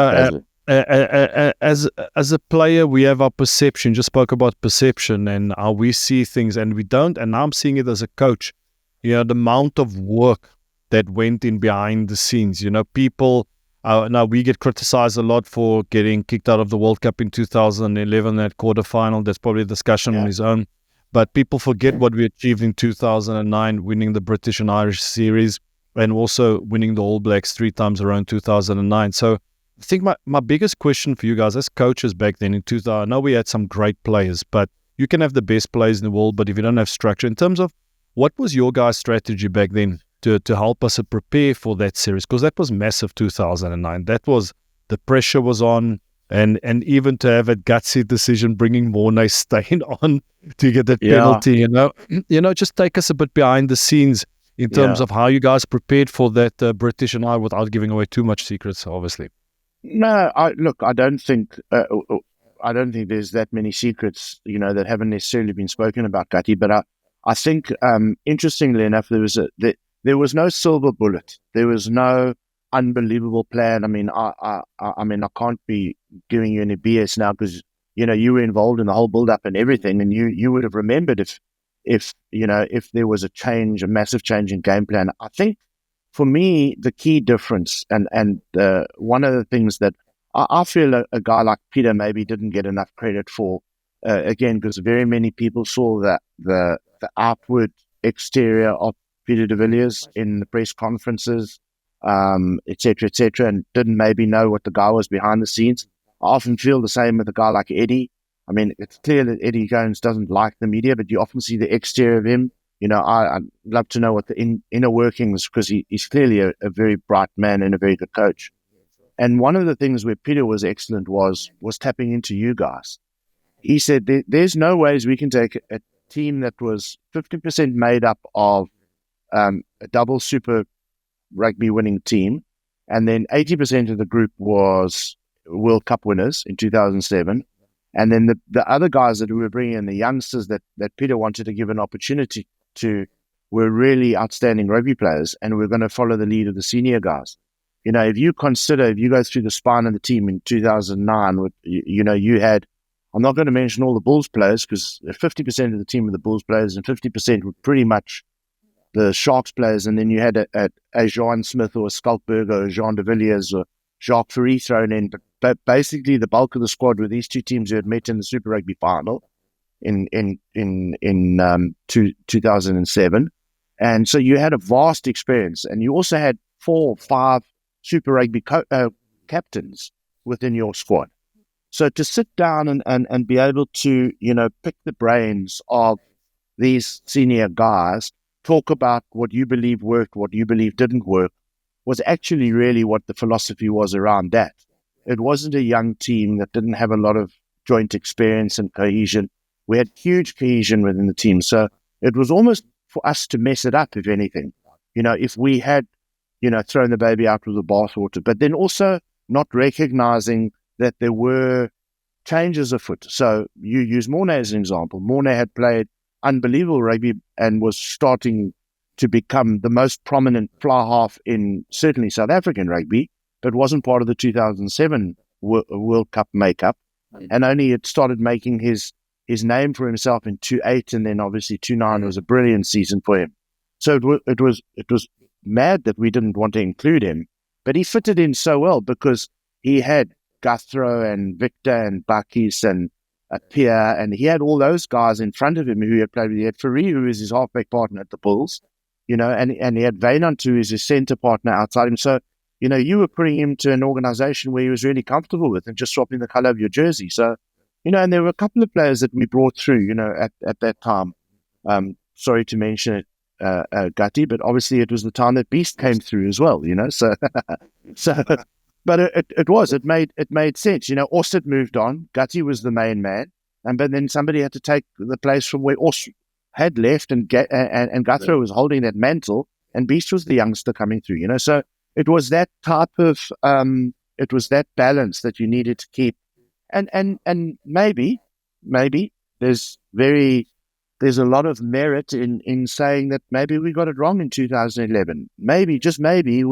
As a player, we have our perception. Just spoke about perception and how we see things, and we don't. And now I'm seeing it as a coach. The amount of work that went in behind the scenes. People. Now we get criticized a lot for getting kicked out of the World Cup in 2011 at quarterfinal. That's probably a discussion on his own. But people forget what we achieved in 2009, winning the British and Irish series, and also winning the All Blacks 3 times around 2009. So I think my biggest question for you guys as coaches back then in 2000, I know we had some great players, but you can have the best players in the world, but if you don't have structure, in terms of what was your guys' strategy back then to help us prepare for that series? Because that was massive 2009. That was, the pressure was on. And even to have a gutsy decision, bringing Mornay staying on to get that penalty, just take us a bit behind the scenes in terms of how you guys prepared for that British and I, without giving away too much secrets, obviously. No, I don't think there's that many secrets, that haven't necessarily been spoken about, Gutty. But I think, interestingly enough, there was no silver bullet. There was no unbelievable plan. I mean, I can't be giving you any BS now, because you were involved in the whole build up and everything, and you would have remembered if there was a massive change in game plan. I think for me the key difference and one of the things that I feel a guy like Peter maybe didn't get enough credit for, again, because very many people saw that the outward exterior of Peter de Villiers in the press conferences, et cetera, and didn't maybe know what the guy was behind the scenes. I often feel the same with a guy like Eddie. I mean, it's clear that Eddie Jones doesn't like the media, but you often see the exterior of him. I'd love to know what the inner workings, because he's clearly a very bright man and a very good coach. And one of the things where Peter was excellent was tapping into you guys. He said, there's no ways we can take a team that was 50% made up of a double Super Rugby winning team, and then 80% of the group was World Cup winners in 2007, and then the other guys that we were bringing in, the youngsters that Peter wanted to give an opportunity to, were really outstanding rugby players, and we're going to follow the lead of the senior guys. If you go through the spine of the team in 2009, you had, I'm not going to mention all the Bulls players, because 50% of the team were the Bulls players and 50% were pretty much the Sharks players, and then you had a Jean Smith or a Skulkberg or a Jean de Villiers or Jacques Ferry thrown in, but basically the bulk of the squad were these two teams who had met in the Super Rugby final in 2007, and so you had a vast experience, and you also had 4 or 5 Super Rugby captains within your squad. So to sit down and be able to pick the brains of these senior guys, talk about what you believe worked, what you believe didn't work, was actually really what the philosophy was around that. It wasn't a young team that didn't have a lot of joint experience and cohesion. We had huge cohesion within the team. So it was almost for us to mess it up, if anything. If we had, thrown the baby out with the bathwater, but then also not recognizing that there were changes afoot. So you use Mornay as an example. Mornay had played unbelievable rugby and was starting to become the most prominent fly half in certainly South African rugby, but wasn't part of the 2007 World Cup makeup, and only had started making his name for himself in 2008, and then obviously 2009 was a brilliant season for him. So it was mad that we didn't want to include him, but he fitted in so well because he had Gurthro and Victor and Bakkies and Pierre, and he had all those guys in front of him who he had played with. He had Ferry, who was his halfback partner at the Bulls, and he had Vainant, who is his centre partner outside him. So, you were putting him to an organization where he was really comfortable with and just swapping the color of your jersey. So, and there were a couple of players that we brought through, at that time. Sorry to mention it, Gutty, but obviously it was the time that Beast came through as well, so but it made sense. Orsett moved on. Gutty was the main man, but then somebody had to take the place from where Orsett had left, and Gurthro was holding that mantle, and Beast was the youngster coming through. So it was that type of it was that balance that you needed to keep, and maybe there's a lot of merit in saying that maybe we got it wrong in 2011. Maybe, just maybe,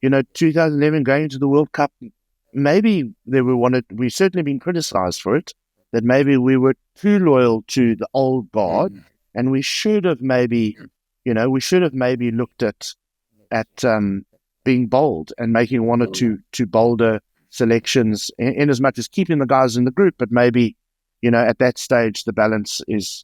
2011 going into the World Cup, maybe we've certainly been criticized for it, that maybe we were too loyal to the old guard, and we should have maybe looked at being bold and making one or two bolder selections in as much as keeping the guys in the group, but maybe, at that stage, the balance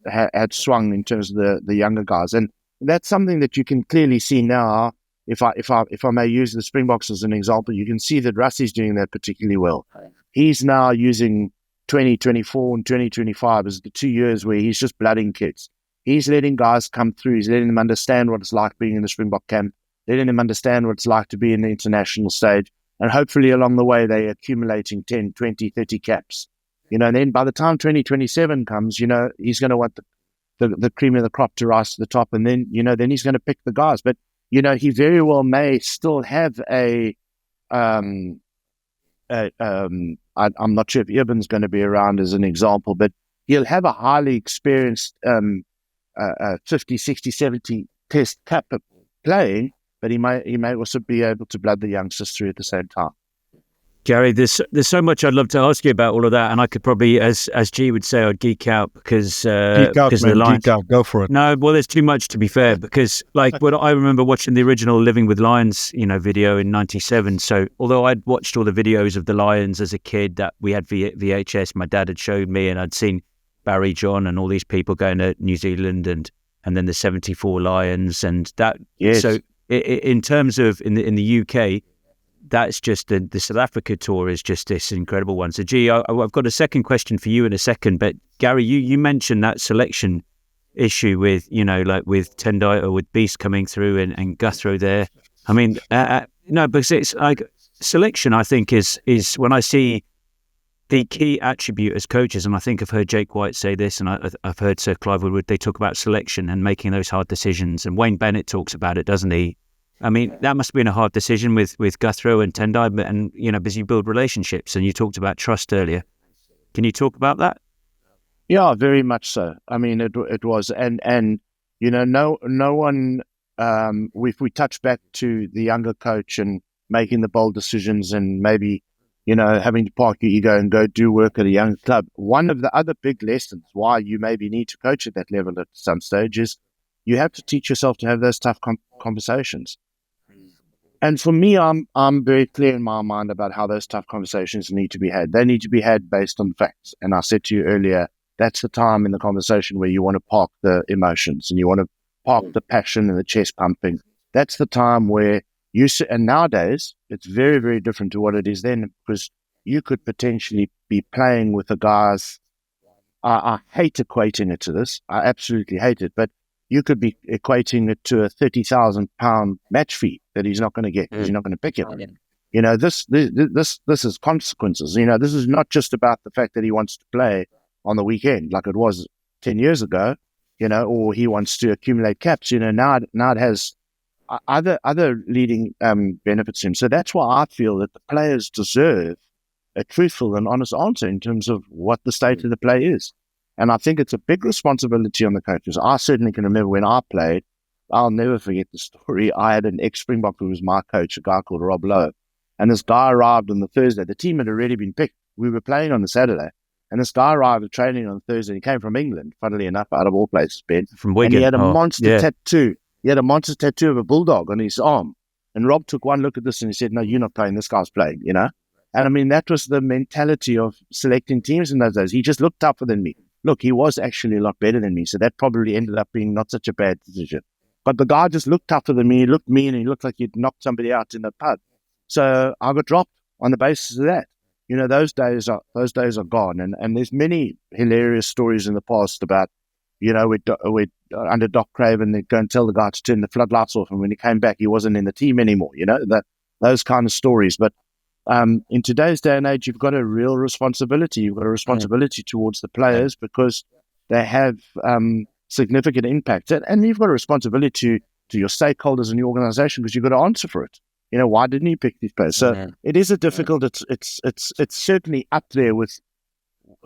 had swung in terms of the younger guys. And that's something that you can clearly see now. If I may use the Springboks as an example, you can see that Russie's doing that particularly well. He's now using 2024 and 2025 as the 2 years where he's just blooding kids. He's letting guys come through. He's letting them understand what it's like being in the Springbok camp, letting them understand what it's like to be in the international stage. And hopefully along the way, they're accumulating 10, 20, 30 caps. And then by the time 2027 comes, he's going to want the cream of the crop to rise to the top. And then, then he's going to pick the guys. But, he very well may still have I'm not sure if Eben's going to be around as an example, but he'll have a highly experienced 50, 60, 70 test cap playing, but he may also be able to blood the youngsters through at the same time. Gary, there's so much I'd love to ask you about all of that, and I could probably, as G would say, I'd geek out because of the Lions. Geek out, go for it. No, well, there's too much, to be fair, because when I remember watching the original Living with Lions, video in '97. So although I'd watched all the videos of the Lions as a kid that we had VHS, my dad had showed me, and I'd seen Barry John and all these people going to New Zealand and then the '74 Lions and that. Yes. So in terms of in the UK. That's just the South Africa tour is just this incredible one. So, G, I've got a second question for you in a second. But Gary, you mentioned that selection issue with with Tendai or with Beast coming through and Gurthro there. I mean, no, because it's like selection. I think is when I see the key attribute as coaches, and I think I've heard Jake White say this, and I've heard Sir Clive Woodward. They talk about selection and making those hard decisions, and Wayne Bennett talks about it, doesn't he? I mean, that must have been a hard decision with Gurthro and Tendai, and because you build relationships, and you talked about trust earlier. Can you talk about that? Yeah, very much so. I mean, it was, and no one. If we touch back to the younger coach and making the bold decisions, and maybe having to park your ego and go do work at a young club. One of the other big lessons why you maybe need to coach at that level at some stage is you have to teach yourself to have those tough conversations. And for me, I'm very clear in my mind about how those tough conversations need to be had. They need to be had based on facts. And I said to you earlier, that's the time in the conversation where you want to park the emotions and you want to park the passion and the chest pumping. That's the time where and nowadays, it's very, very different to what it is then, because you could potentially be playing with the guys. I hate equating it to this. I absolutely hate it. But you could be equating it to a £30,000 match fee that he's not going to get because you're not going to pick him. This is consequences. This is not just about the fact that he wants to play on the weekend like it was 10 years ago, or he wants to accumulate caps. Now it has other leading benefits to him. So that's why I feel that the players deserve a truthful and honest answer in terms of what the state of the play is. And I think it's a big responsibility on the coaches. I certainly can remember when I played, I'll never forget the story. I had an ex-Springbok who was my coach, a guy called Rob Lowe. And this guy arrived on the Thursday. The team had already been picked. We were playing on the Saturday. And this guy arrived at training on Thursday. He came from England, funnily enough, out of all places, Ben. From Wigan. And he had a monster tattoo. He had a monster tattoo of a bulldog on his arm. And Rob took one look at this and he said, no, you're not playing. This guy's playing, And I mean, that was the mentality of selecting teams in those days. He just looked tougher than me. Look, he was actually a lot better than me, so that probably ended up being not such a bad decision. But the guy just looked tougher than me. He looked mean, and he looked like he'd knocked somebody out in the pub. So I got dropped on the basis of that. Those days are gone. And there's many hilarious stories in the past about, we'd under Doc Craven, they'd go and tell the guy to turn the floodlights off, and when he came back, he wasn't in the team anymore. Those kind of stories. But in today's day and age, you've got a real responsibility. You've got a responsibility towards the players because they have significant impact. And you've got a responsibility to your stakeholders in your organization because you've got to answer for it. Why didn't he pick these players? So it is a difficult. It's certainly up there with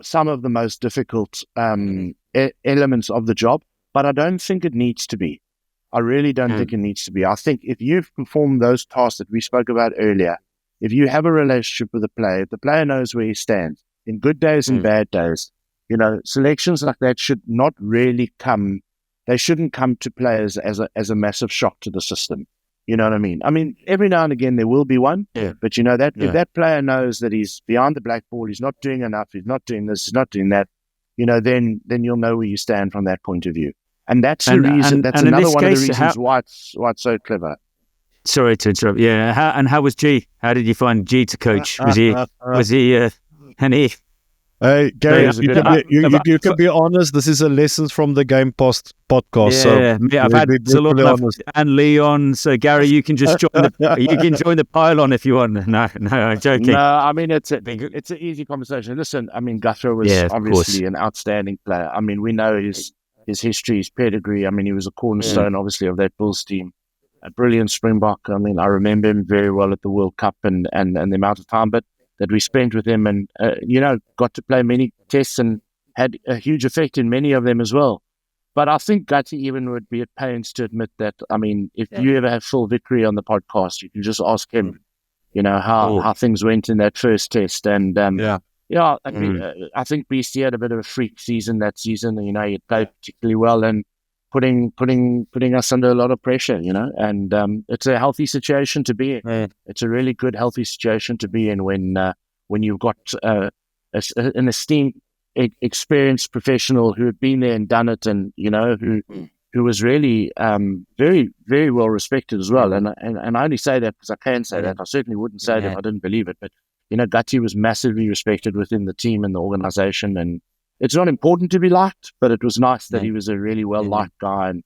some of the most difficult elements of the job, but I don't think it needs to be. I really don't think it needs to be. I think if you've performed those tasks that we spoke about earlier, if you have a relationship with the player, if the player knows where he stands in good days and bad days, selections like that should not really come. They shouldn't come to players as a massive shock to the system. You know what I mean? I mean, every now and again there will be one, but if that player knows that he's behind the black ball, he's not doing enough, he's not doing this, he's not doing that, then you'll know where you stand from that point of view. And that's the reason. That's another one of the reasons why it's so clever. Sorry to interrupt. Yeah, how was G? How did you find G to coach? Was he any? Hey, Gary, you can be honest. This is a Lessons from the Game podcast. I've had Zalon and Leon. So Gary, you can just join the pylon if you want. No, I'm joking. No, I mean it's an easy conversation. Listen, I mean Gurthro was obviously an outstanding player. I mean we know his history, his pedigree. I mean he was a cornerstone, obviously, of that Bulls team. A brilliant Springbok. I mean I remember him very well at the World Cup and the amount of time, that we spent with him, and got to play many tests and had a huge effect in many of them as well. But I think Gutty even would be at pains to admit that. I mean, if you ever have Phil Vickery on the podcast, you can just ask him, how things went in that first test. And I think Beastie had a bit of a freak season that season. He played particularly well and putting us under a lot of pressure, and it's a healthy situation to be in. Yeah. It's a really good, healthy situation to be in when you've got an esteemed, experienced professional who had been there and done it, and who was really very, very well respected as well. And I only say that because I can say that. I certainly wouldn't say it if I didn't believe it. But Gutty was massively respected within the team and the organization, and it's not important to be liked, but it was nice that he was a really well-liked guy and,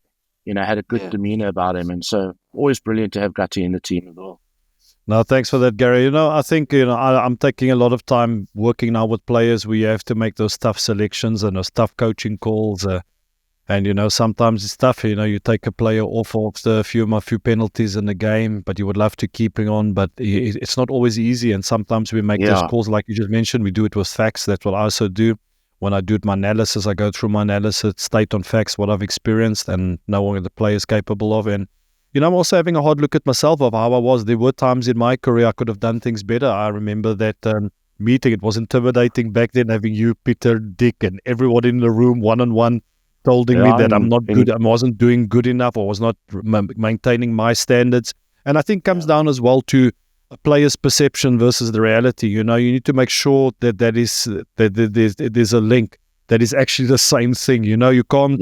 had a good demeanor about him. And so always brilliant to have Gutty in the team as well. No, thanks for that, Gary. I think, I'm taking a lot of time working now with players where you have to make those tough selections and those tough coaching calls. And, sometimes it's tough. You take a player off after a few penalties in the game, but you would love to keep him on. But it's not always easy. And sometimes we make those calls like you just mentioned. We do it with facts. That's what I also do. When I do my analysis, I go through my analysis, state on facts what I've experienced and know what the player is capable of. And, I'm also having a hard look at myself of how I was. There were times in my career I could have done things better. I remember that meeting. It was intimidating back then, having you, Peter, Dick, and everyone in the room one-on-one telling me that I'm not good. I wasn't doing good enough, or was not maintaining my standards. And I think comes down as well to a player's perception versus the reality. You need to make sure that there's a link that is actually the same thing. You can't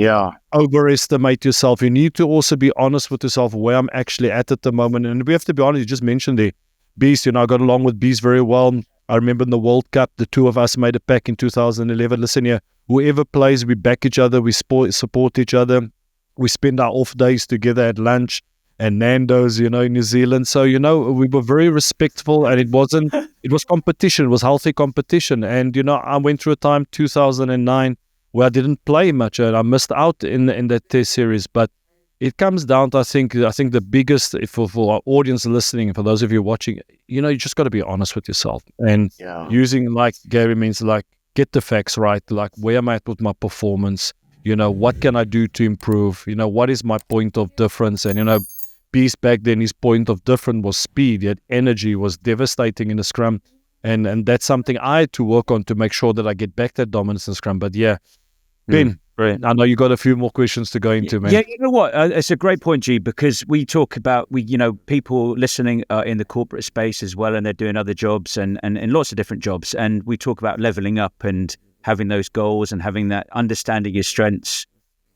overestimate yourself. You need to also be honest with yourself where I'm actually at the moment. And we have to be honest. You just mentioned the Beast. I got along with Beast very well. I remember in the World Cup, the two of us made a pact in 2011. Listen here, whoever plays, we back each other, we support each other. We spend our off days together at lunch and Nando's, in New Zealand. So, we were very respectful, and it was competition, it was healthy competition. And, I went through a time, 2009, where I didn't play much and I missed out in that test series. But it comes down to, I think the biggest, for our audience listening, for those of you watching, you just got to be honest with yourself. And using, like Gary means, like, get the facts right, like, where am I at with my performance? What can I do to improve? What is my point of difference? And, Beast back then, his point of difference was speed. He had energy, was devastating in the scrum. And that's something I had to work on to make sure that I get back that dominance in scrum. But Ben, I know you got a few more questions to go into, man. Yeah, you know what? It's a great point, G, because we talk about, people listening in the corporate space as well, and they're doing other jobs and lots of different jobs. And we talk about leveling up and having those goals and having that understanding your strengths.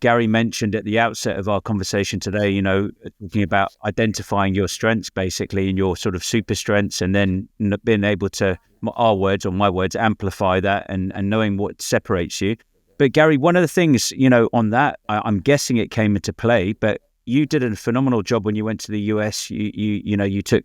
Gary mentioned at the outset of our conversation today, talking about identifying your strengths, basically, and your sort of super strengths, and then being able to, my words, amplify that and knowing what separates you. But Gary, one of the things, on that, I'm guessing it came into play, but you did a phenomenal job when you went to the US. You took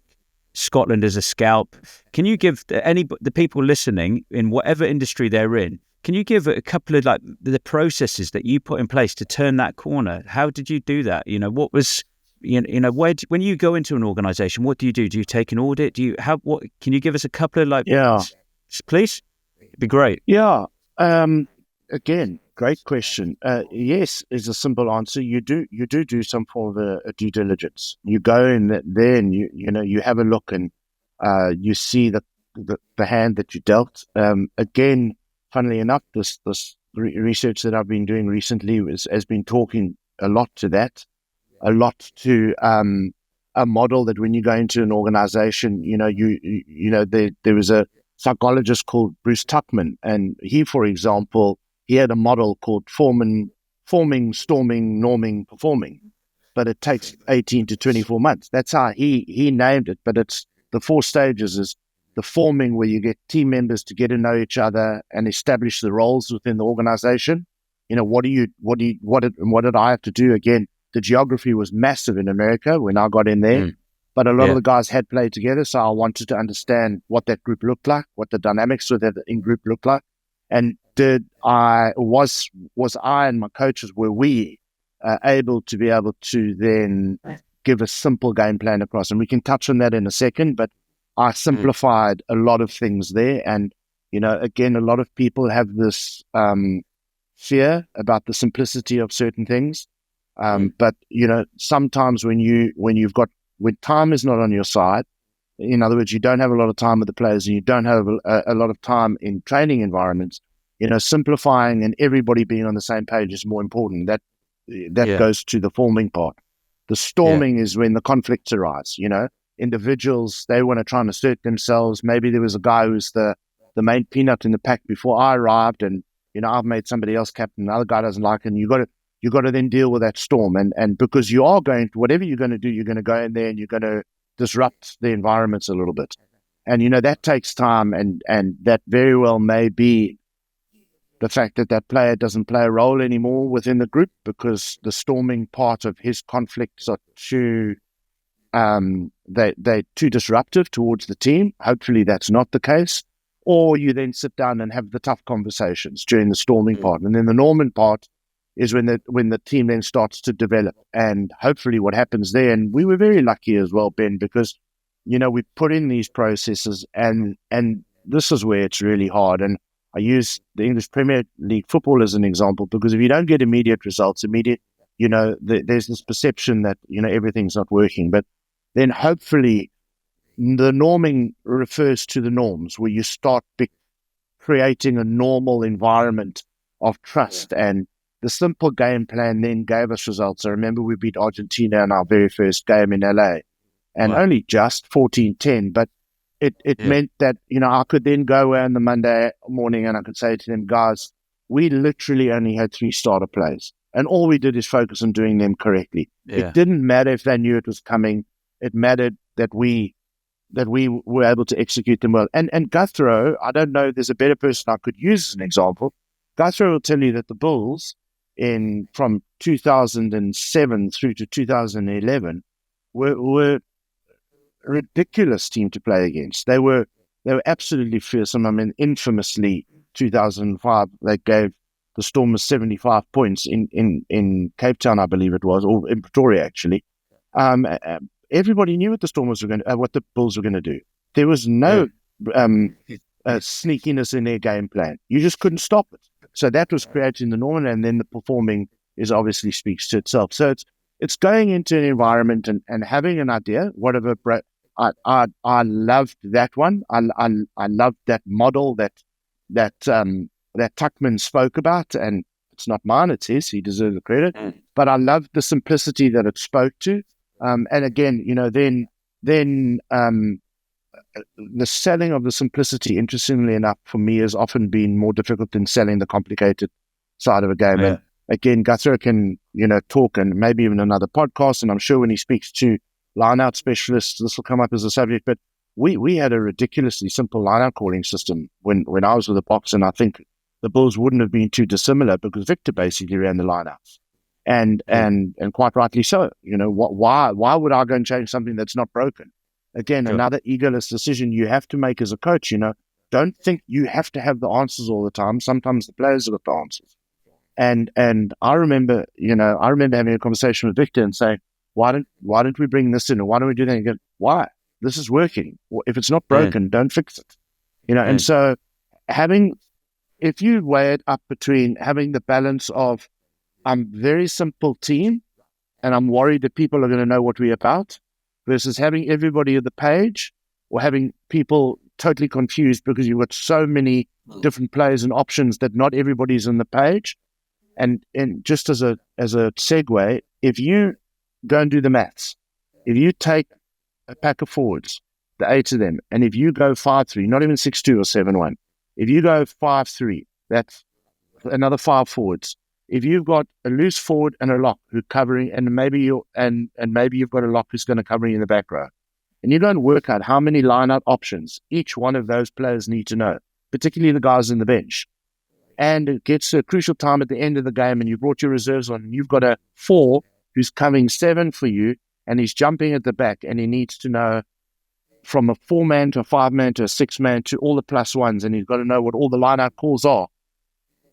Scotland as a scalp. Can you give the people listening in whatever industry they're in, can you give a couple of the processes that you put in place to turn that corner? How did you do that? when you go into an organisation, what do you do? Do you take an audit? Can you give us a couple of please? It'd be great. Yeah. Again, great question. Yes, is a simple answer. You do some form of a due diligence. You go in there and you have a look and you see the hand that you dealt. Again, funnily enough, this research that I've been doing recently has been talking a lot to that, a lot to a model that when you go into an organization, there was a psychologist called Bruce Tuckman, and he, for example, he had a model called forming, storming, norming, performing, but it takes 18 to 24 months. That's how he named it, but it's the 4 stages is the forming, where you get team members to get to know each other and establish the roles within the organization. What did I have to do? Again, the geography was massive in America when I got in there. But a lot of the guys had played together, so I wanted to understand what that group looked like, what the dynamics of that in-group looked like. And was I and my coaches, were we able to then give a simple game plan across? And we can touch on that in a second, but I simplified a lot of things there. And, again, a lot of people have this fear about the simplicity of certain things. But, sometimes when time is not on your side, in other words, you don't have a lot of time with the players and you don't have a lot of time in training environments, simplifying and everybody being on the same page is more important. That goes to the forming part. The storming is when the conflicts arise, individuals, they want to try and assert themselves. Maybe there was a guy who's the main peanut in the pack before I arrived, and, I've made somebody else captain, the other guy doesn't like it, and you got to then deal with that storm. And because you are going to, whatever you're going to do, you're going to go in there and you're going to disrupt the environments a little bit. And, that takes time, and that very well may be the fact that player doesn't play a role anymore within the group because the storming part of his conflicts are too, they're too disruptive towards the team. Hopefully that's not the case. Or you then sit down and have the tough conversations during the storming part. And then the norming part is when the team then starts to develop, and hopefully what happens there. And we were very lucky as well, Ben, because we put in these processes, and this is where it's really hard. And I use the English Premier League football as an example, because if you don't get immediate results, there's this perception that everything's not working. But then hopefully the norming refers to the norms, where you start creating a normal environment of trust. And the simple game plan then gave us results. I remember we beat Argentina in our very first game in LA, and only just 14-10, but it meant that, I could then go away on the Monday morning and I could say to them, guys, we literally only had 3 starter plays, and all we did is focus on doing them correctly. It didn't matter if they knew it was coming. It mattered that we were able to execute them well. And Gurthro, I don't know if there's a better person I could use as an example. Gurthro will tell you that the Bulls from 2007 through to 2011 were a ridiculous team to play against. They were absolutely fearsome. I mean, infamously, 2005, they gave the Stormers 75 points in Cape Town, I believe it was, or in Pretoria, actually. Everybody knew what the Stormers were what the Bulls were going to do. There was no sneakiness in their game plan. You just couldn't stop it. So that was creating the norm, and then the performing is obviously speaks to itself. So it's going into an environment and having an idea. Whatever, I loved that one. I loved that model that Tuckman spoke about, and it's not mine; it's his. He deserves the credit. But I loved the simplicity that it spoke to. And again, then the selling of the simplicity, interestingly enough, for me, has often been more difficult than selling the complicated side of a game. And again, Gurthro can, talk, and maybe even another podcast. And I'm sure when he speaks to line-out specialists, this will come up as a subject. But we had a ridiculously simple line-out calling system when I was with the Boks, and I think the Bulls wouldn't have been too dissimilar because Victor basically ran the line-outs. And quite rightly so. Why would I go and change something that's not broken? Again, another egoless decision you have to make as a coach. Don't think you have to have the answers all the time. Sometimes the players have got the answers. And I remember having a conversation with Victor and saying, why don't we bring this in? Or why don't we do that? And go, why? This is working. If it's not broken, don't fix it. And so if you weigh it up between having the balance of I'm very simple team and I'm worried that people are going to know what we're about versus having everybody at the page or having people totally confused because you've got so many different players and options that not everybody's on the page. And just as a segue, if you go and do the maths, if you take a pack of forwards, the 8 of them, and if you go 5-3, not even 6-2 or 7-1, if you go 5-3, that's another 5 forwards. If you've got a loose forward and a lock who's covering, and maybe you've got a lock who's going to cover you in the back row, and you go and work out how many line-out options each one of those players need to know, particularly the guys in the bench. And it gets to a crucial time at the end of the game, and you brought your reserves on, and you've got a 4 who's coming 7 for you, and he's jumping at the back, and he needs to know from a 4-man to a 5-man to a 6-man to all the plus ones, and he's got to know what all the line-out calls are.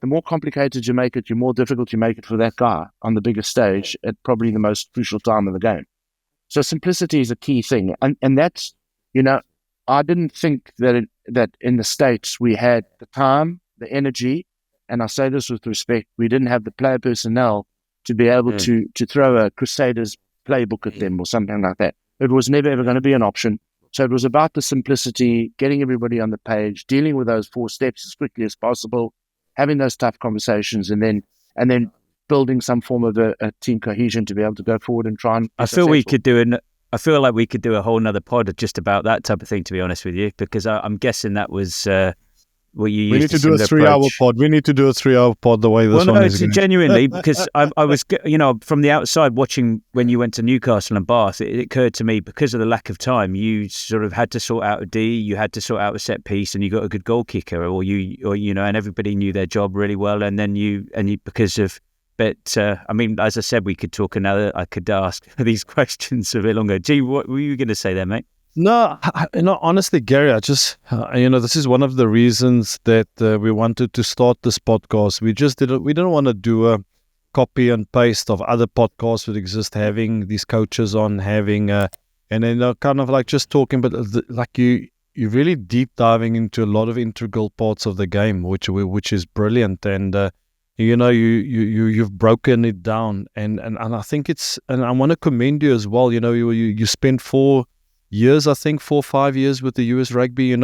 The more complicated you make it, the more difficult you make it for that guy on the biggest stage at probably the most crucial time of the game. So simplicity is a key thing. And that's, I didn't think that in the States we had the time, the energy, and I say this with respect, we didn't have the player personnel to be able to throw a Crusaders playbook at them or something like that. It was never ever going to be an option. So it was about the simplicity, getting everybody on the page, dealing with those 4 steps as quickly as possible, having those tough conversations, and then building some form of a team cohesion to be able to go forward and try and. I feel like we could do a whole nother pod just about that type of thing, to be honest with you, because I'm guessing that was what you used. We need to do a 3-hour pod. We need to do a 3-hour pod the way this one is. Genuinely, because I was, from the outside watching when you went to Newcastle and Bath, it occurred to me because of the lack of time, you sort of had to sort out a D, you had to sort out a set piece, and you got a good goal kicker, or and everybody knew their job really well, and then you because of. But as I said, we could talk I could ask these questions a bit longer. Gee, what were you going to say there, mate? No, honestly, Gary, I just, this is one of the reasons that we wanted to start this podcast. We didn't want to do a copy and paste of other podcasts that exist, having these coaches on, and then kind of like just talking, but like you're really deep diving into a lot of integral parts of the game, which is brilliant. And, you've broken it down. And I think and I want to commend you as well. You spent 4 years, I think 4 or 5 years with the US Rugby.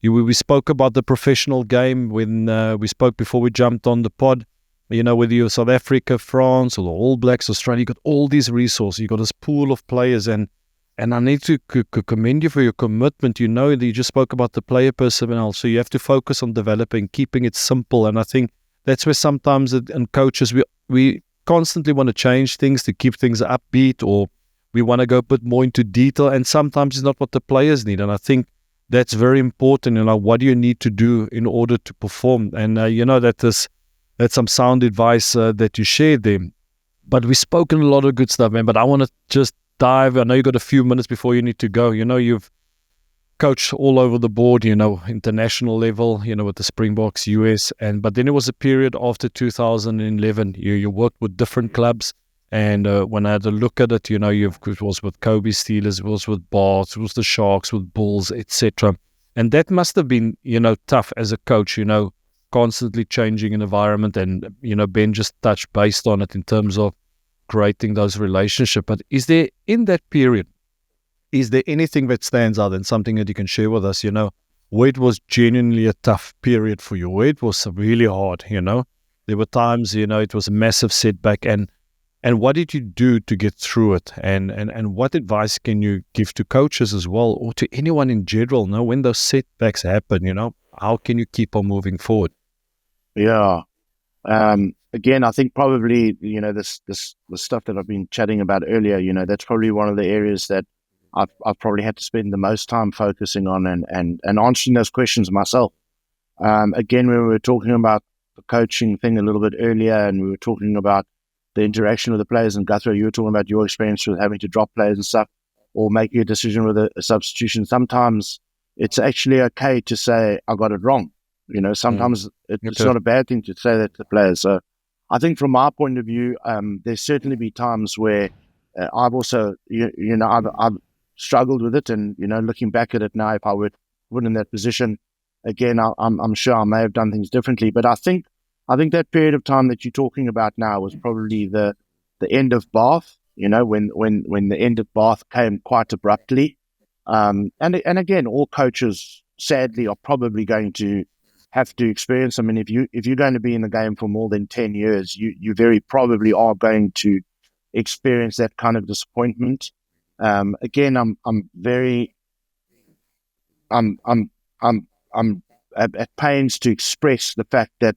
We spoke about the professional game when we spoke before we jumped on the pod. Whether you're South Africa, France, or the All Blacks, Australia, you got all these resources. You got this pool of players, and I need to commend you for your commitment. That you just spoke about the player personnel, so you have to focus on developing, keeping it simple. And I think that's where sometimes and coaches we constantly want to change things to keep things upbeat, or we want to go put more into detail, and sometimes it's not what the players need. And I think that's very important. What do you need to do in order to perform? And that's some sound advice that you shared there. But we've spoken a lot of good stuff, man. But I want to just dive. I know you got a few minutes before you need to go. You've coached all over the board. International level. With the Springboks, US, but then it was a period after 2011. You worked with different clubs. And when I had a look at it, it was with Kobe Steelers, it was with Boks, it was the Sharks, with Bulls, etc. And that must have been, tough as a coach, constantly changing an environment. And, Ben just touched based on it in terms of creating those relationships. But in that period, is there anything that stands out and something that you can share with us, where it was genuinely a tough period for you, where it was really hard, There were times, it was a massive setback, and what did you do to get through it? And what advice can you give to coaches as well, or to anyone in general? When those setbacks happen, how can you keep on moving forward? Yeah. Again, I think probably, this the stuff that I've been chatting about earlier, that's probably one of the areas that I've probably had to spend the most time focusing on and answering those questions myself. Again, when we were talking about the coaching thing a little bit earlier, and we were talking about the interaction with the players, and Gurthro, you were talking about your experience with having to drop players and stuff, or making a decision with a substitution. Sometimes it's actually okay to say, I got it wrong. Sometimes it's not a bad thing to say that to players. So I think from my point of view, there's certainly be times where I've also, I've struggled with it, and looking back at it now, if I would in that position again, I'm sure I may have done things differently. But I think that period of time that you're talking about now was probably the end of Bath. When the end of Bath came quite abruptly, and again, all coaches sadly are probably going to have to experience. I mean, if you're going to be in the game for more than 10 years, you very probably are going to experience that kind of disappointment. Again, I'm at pains to express the fact that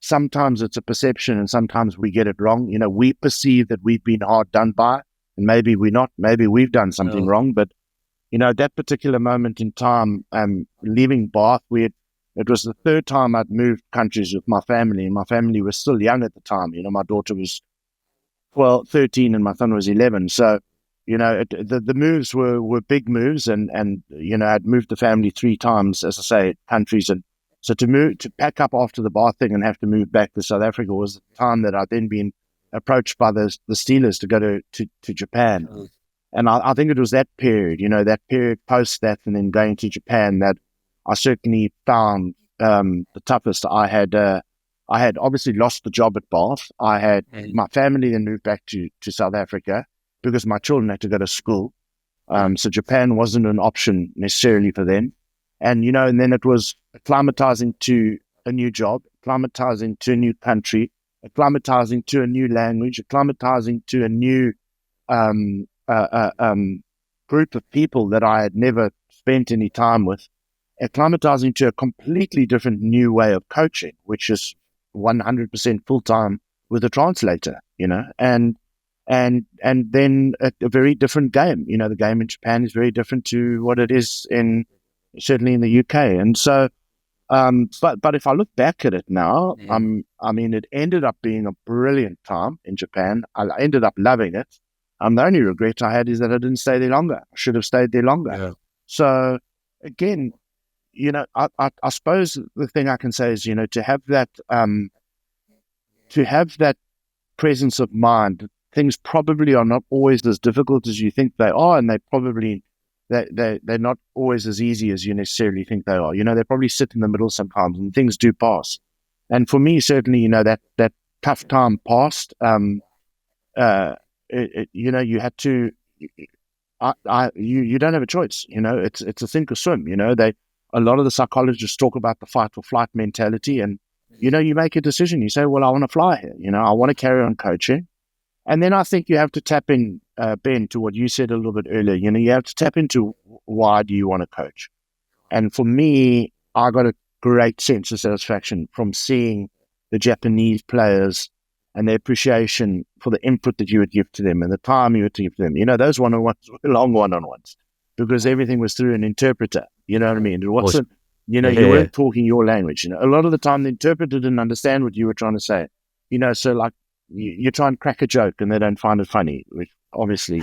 sometimes it's a perception and sometimes we get it wrong. We perceive that we've been hard done by, and maybe we're not. Maybe we've done something wrong. But that particular moment in time, leaving Bath, it was the third time I'd moved countries with my family, and my family was still young at the time. My daughter was 13 and my son was 11. So, the moves were big moves, and I'd moved the family 3 times, as I say, countries. And so to pack up after the Bath thing and have to move back to South Africa was the time that I'd then been approached by the Steelers to go to Japan. And I think it was that period, that period post that and then going to Japan, that I certainly found the toughest. I had obviously lost the job at Bath. I had my family then moved back to South Africa because my children had to go to school. So Japan wasn't an option necessarily for them. And, and then it was acclimatizing to a new job, acclimatizing to a new country, acclimatizing to a new language, acclimatizing to a new group of people that I had never spent any time with, acclimatizing to a completely different new way of coaching, which is 100% full-time with a translator, and then a very different game. The game in Japan is very different to what it is certainly in the UK. And so, but if I look back at it now, it ended up being a brilliant time in Japan. I ended up loving it. The only regret I had is that I didn't stay there longer. I should have stayed there longer. Yeah. So again, I suppose the thing I can say is, to have that presence of mind. Things probably are not always as difficult as you think they are, and they're not always as easy as you necessarily think they are. They probably sit in the middle sometimes, and things do pass. And for me, certainly, that tough time passed. You had to. You don't have a choice. It's a sink or swim. A lot of the psychologists talk about the fight or flight mentality, and you make a decision. You say, well, I want to fly here. I want to carry on coaching. And then I think you have to tap in, Ben, to what you said a little bit earlier. You have to tap into why do you want to coach. And for me, I got a great sense of satisfaction from seeing the Japanese players and their appreciation for the input that you would give to them and the time you would give to them. Those one-on-ones were long one-on-ones because everything was through an interpreter. You know what I mean? It wasn't, you weren't talking your language. A lot of the time the interpreter didn't understand what you were trying to say. So like, you try and crack a joke and they don't find it funny, which obviously,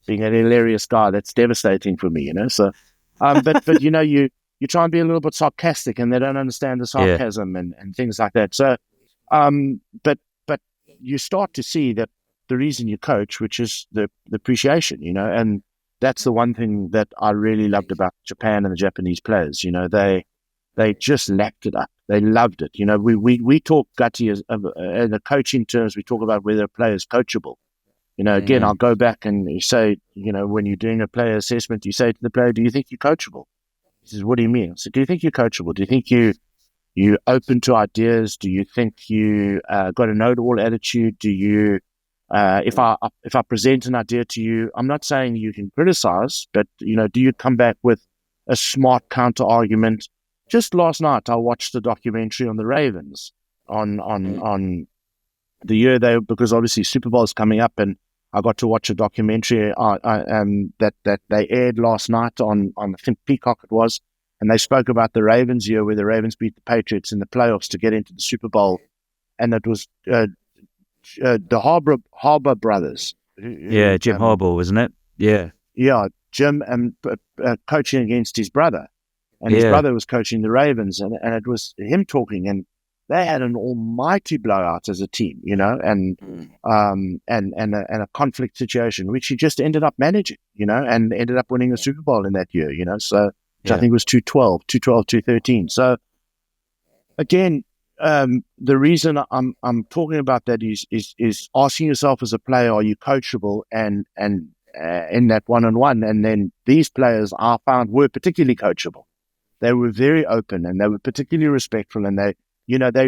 being an hilarious guy, that's devastating for me, So, but you try and be a little bit sarcastic and they don't understand the sarcasm and things like that. So, but you start to see that the reason you coach, which is the appreciation, and that's the one thing that I really loved about Japan and the Japanese players. They just lapped it up. They loved it. We talk, Gutty, in the coaching terms, we talk about whether a player is coachable. Again, I'll go back and you say, when you're doing a player assessment, you say to the player, do you think you're coachable? He says, what do you mean? So do you think you're coachable? Do you think you're open to ideas? Do you think you got a know-it-all attitude? Do you, if I present an idea to you, I'm not saying you can criticize, but, do you come back with a smart counter argument? Just last night, I watched a documentary on the Ravens on the year because obviously Super Bowl is coming up, and I got to watch a documentary that they aired last night on I think Peacock it was, and they spoke about the Ravens year where the Ravens beat the Patriots in the playoffs to get into the Super Bowl, and it was the Harbour brothers. Jim Harbaugh, wasn't it? Yeah, Jim coaching against his brother. And his brother was coaching the Ravens, and it was him talking. And they had an almighty blowout as a team, you know, and a conflict situation, which he just ended up managing, you know, and ended up winning the Super Bowl in that year, you know, so which I think was 213. So again, the reason I'm talking about that is asking yourself as a player, are you coachable? And in that one-on-one, and then these players I found were particularly coachable. They were very open and they were particularly respectful, and they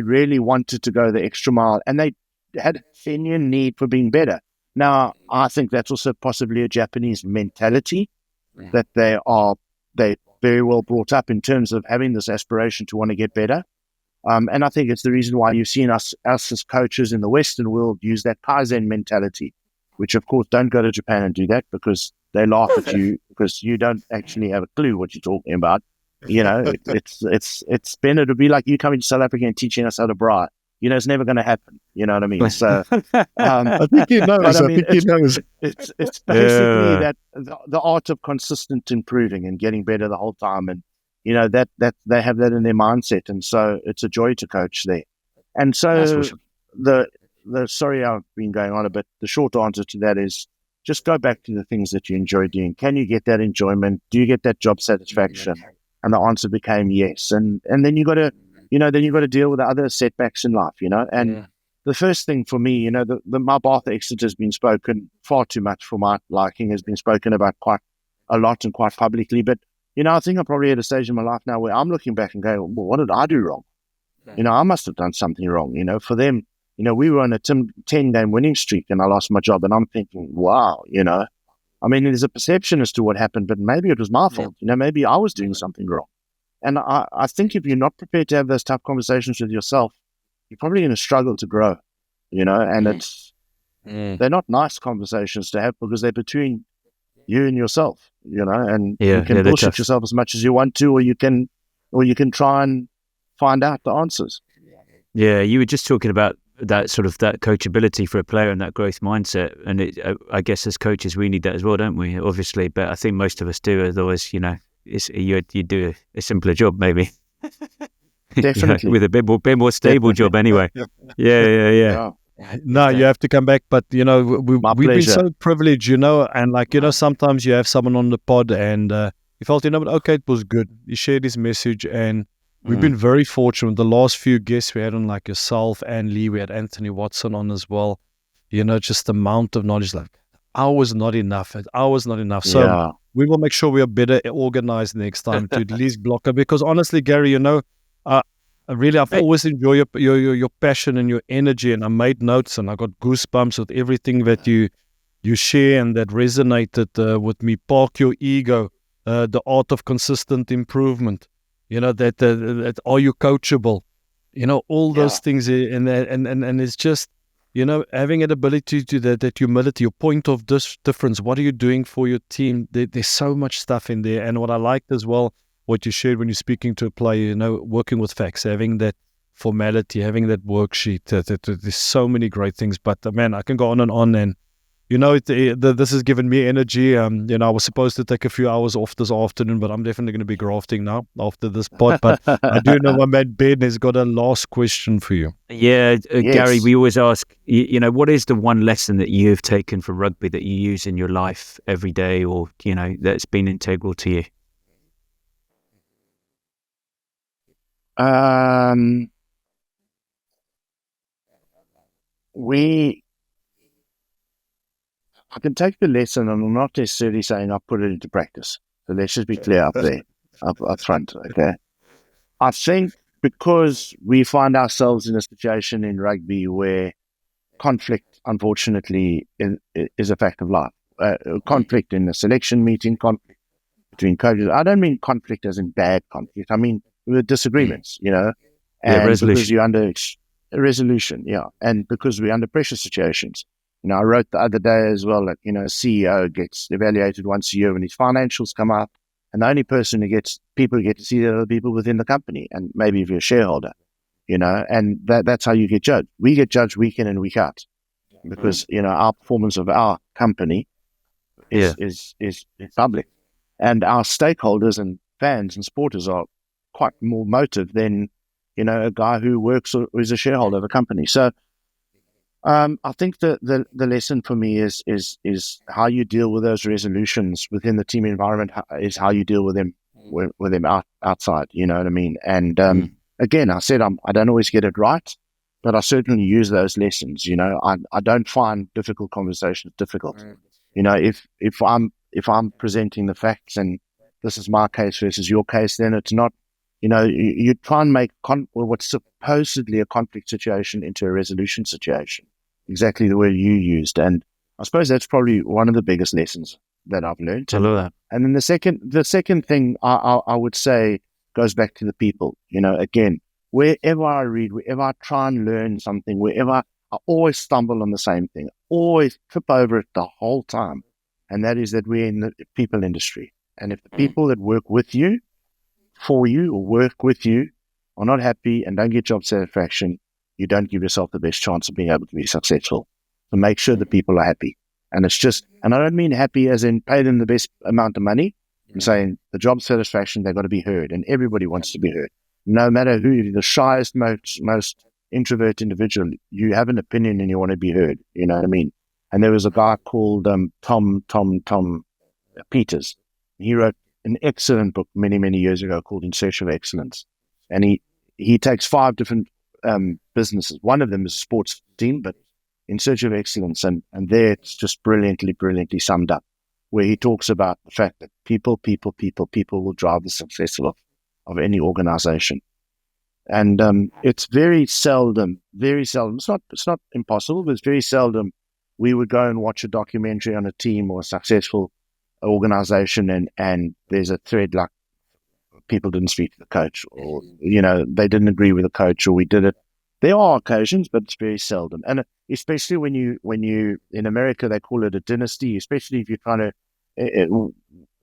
really wanted to go the extra mile, and they had a genuine need for being better. Now, I think that's also possibly a Japanese mentality that they very well brought up in terms of having this aspiration to want to get better. And I think it's the reason why you've seen us as coaches in the Western world use that Kaizen mentality, which of course don't go to Japan and do that because they laugh at you because you don't actually have a clue what you're talking about. You know, it's been, it'll be like you coming to South Africa and teaching us how to braai. You know, it's never going to happen. You know what I mean? So I think he knows. It's basically that the art of consistent improving and getting better the whole time, and you know that they have that in their mindset, and so it's a joy to coach there. And so the sorry, I've been going on a bit. The short answer to that is just go back to the things that you enjoy doing. Can you get that enjoyment? Do you get that job satisfaction? And the answer became yes. And then you got to, deal with the other setbacks in life, you know. And the first thing for me, you know, my Bath exit has been spoken far too much for my liking, has been spoken about quite a lot and quite publicly. But, you know, I think I'm probably at a stage in my life now where I'm looking back and going, well, what did I do wrong? You know, I must have done something wrong. You know, for them, you know, we were on a 10-game winning streak and I lost my job. And I'm thinking, wow, you know, I mean, there's a perception as to what happened, but maybe it was my fault. You know, maybe I was doing something wrong. And I think if you're not prepared to have those tough conversations with yourself, you're probably going to struggle to grow, you know, and they're not nice conversations to have because they're between you and yourself, you know, and you can bullshit yourself as much as you want to, or you can try and find out the answers. Yeah, you were just talking about that sort of that coachability for a player and that growth mindset, and I guess as coaches we need that as well, don't we? Obviously, but I think most of us do. Otherwise, you know, you do a simpler job maybe. Definitely, you know, with a bit more stable job anyway. Yeah. No, you have to come back, but you know we've been so privileged, you know, and like you know sometimes you have someone on the pod and you felt, you know, but okay, it was good. You shared his message, and we've been very fortunate. The last few guests we had on, like yourself and Lee, we had Anthony Watson on as well. You know, just the amount of knowledge, like hours not enough. So we will make sure we are better organized next time to at least block it. Because honestly, Gary, you know, I've always enjoyed your passion and your energy, and I made notes and I got goosebumps with everything that you share and that resonated with me. Park your ego, the art of consistent improvement. You know that are you coachable? You know all those things, and it's just, you know, having an ability to that humility, your point of difference. What are you doing for your team? There's so much stuff in there, and what I liked as well, what you shared when you're speaking to a player, you know, working with facts, having that formality, having that worksheet. There's so many great things, but man, I can go on, and you know, this has given me energy. You know, I was supposed to take a few hours off this afternoon, but I'm definitely going to be grafting now after this pod. But I do know my man Ben has got a last question for you. Yeah, Gary, we always ask, you know, what is the one lesson that you've taken from rugby that you use in your life every day, or, you know, that's been integral to you? I can take the lesson, and I'm not necessarily saying I've put it into practice. So let's just be clear up there, up front, okay? I think because we find ourselves in a situation in rugby where conflict, unfortunately, is a fact of life. Conflict in a selection meeting, conflict between coaches. I don't mean conflict as in bad conflict. I mean with disagreements, you know, and because you're under a resolution, and because we're under pressure situations. You know, I wrote the other day as well that, you know, a CEO gets evaluated once a year when his financials come up, and the only person people who get to see the other people within the company, and maybe if you're a shareholder, you know, and that's how you get judged. We get judged week in and week out because, you know, our performance of our company is public, and our stakeholders and fans and supporters are quite more motive than a guy who works or is a shareholder of a company. So I think the lesson for me is how you deal with those resolutions within the team environment is how you deal with them outside. You know what I mean? And again, I said I don't always get it right, but I certainly use those lessons. I don't find difficult conversations difficult. If I'm presenting the facts and this is my case versus your case, then it's not. You try and make what's supposedly a conflict situation into a resolution situation. Exactly the word you used, and I suppose that's probably one of the biggest lessons that I've learned. I love that. And then the second thing I would say goes back to the people. Again, wherever I read, wherever I try and learn something, wherever I always stumble on the same thing, always trip over it the whole time, and that is that we're in the people industry, and if the people that work with you, for you, or work with you are not happy and don't get job satisfaction, you don't give yourself the best chance of being able to be successful. So make sure the people are happy. And I don't mean happy as in pay them the best amount of money. I'm saying the job satisfaction, they've got to be heard, and everybody wants to be heard. No matter who, the shyest, most introvert individual, you have an opinion and you want to be heard. You know what I mean? And there was a guy called Tom Peters. He wrote an excellent book many, many years ago called In Search of Excellence. And he takes 5 different businesses. One of them is a sports team, but In Search of Excellence, and there it's just brilliantly summed up, where he talks about the fact that people will drive the success of any organization. And it's very seldom, it's not impossible, but it's very seldom we would go and watch a documentary on a team or a successful organization and there's a thread like people didn't speak to the coach, or they didn't agree with the coach, or we did it. There are occasions, but it's very seldom. And especially when you in America they call it a dynasty, especially if you're trying to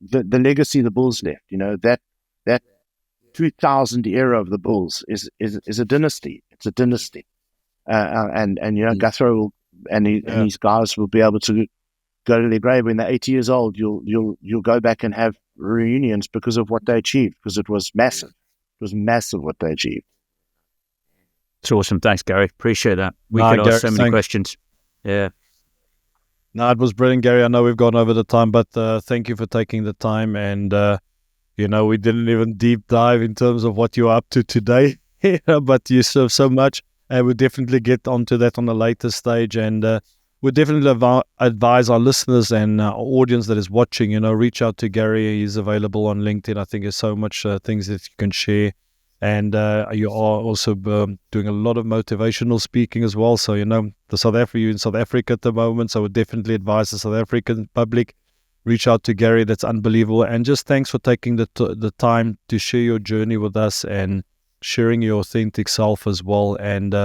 the legacy the Bulls left. That 2000 era of the Bulls is a dynasty. It's a dynasty, and Gurthro and his guys will be able to go to their grave when they're 80 years old. You'll go back and have reunions because of what they achieved, because it was massive. It was massive what they achieved. It's awesome. Thanks, Gary. Appreciate that. We could ask so many questions. Yeah. No, it was brilliant, Gary. I know we've gone over the time, but thank you for taking the time. And, we didn't even deep dive in terms of what you're up to today, but you serve so much. And we'll definitely get onto that on a later stage. And we definitely advise our listeners and our audience that is watching, reach out to Gary. He's available on LinkedIn. I think there's so much things that you can share. And you are also doing a lot of motivational speaking as well. So, you're in South Africa at the moment. So I would definitely advise the South African public, reach out to Gary. That's unbelievable. And just thanks for taking the time to share your journey with us and sharing your authentic self as well. And,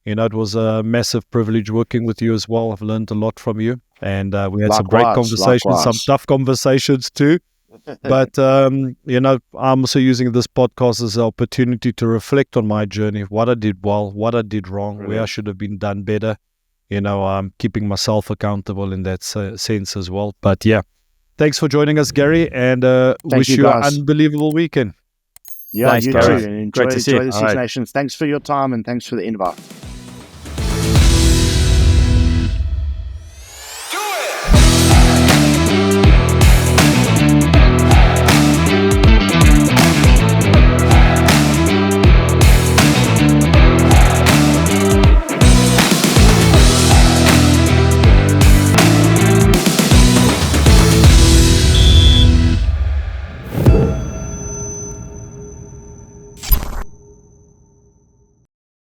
it was a massive privilege working with you as well. I've learned a lot from you. And we had some great conversations, some tough conversations too. But, I'm also using this podcast as an opportunity to reflect on my journey, what I did well, what I did wrong, where I should have been done better. I'm keeping myself accountable in that sense as well. But yeah, thanks for joining us, Gary, and wish you an unbelievable weekend. Yeah, thanks, you Gary. too. And Great to see you. enjoy the Six Nations. Thanks for your time and thanks for the invite.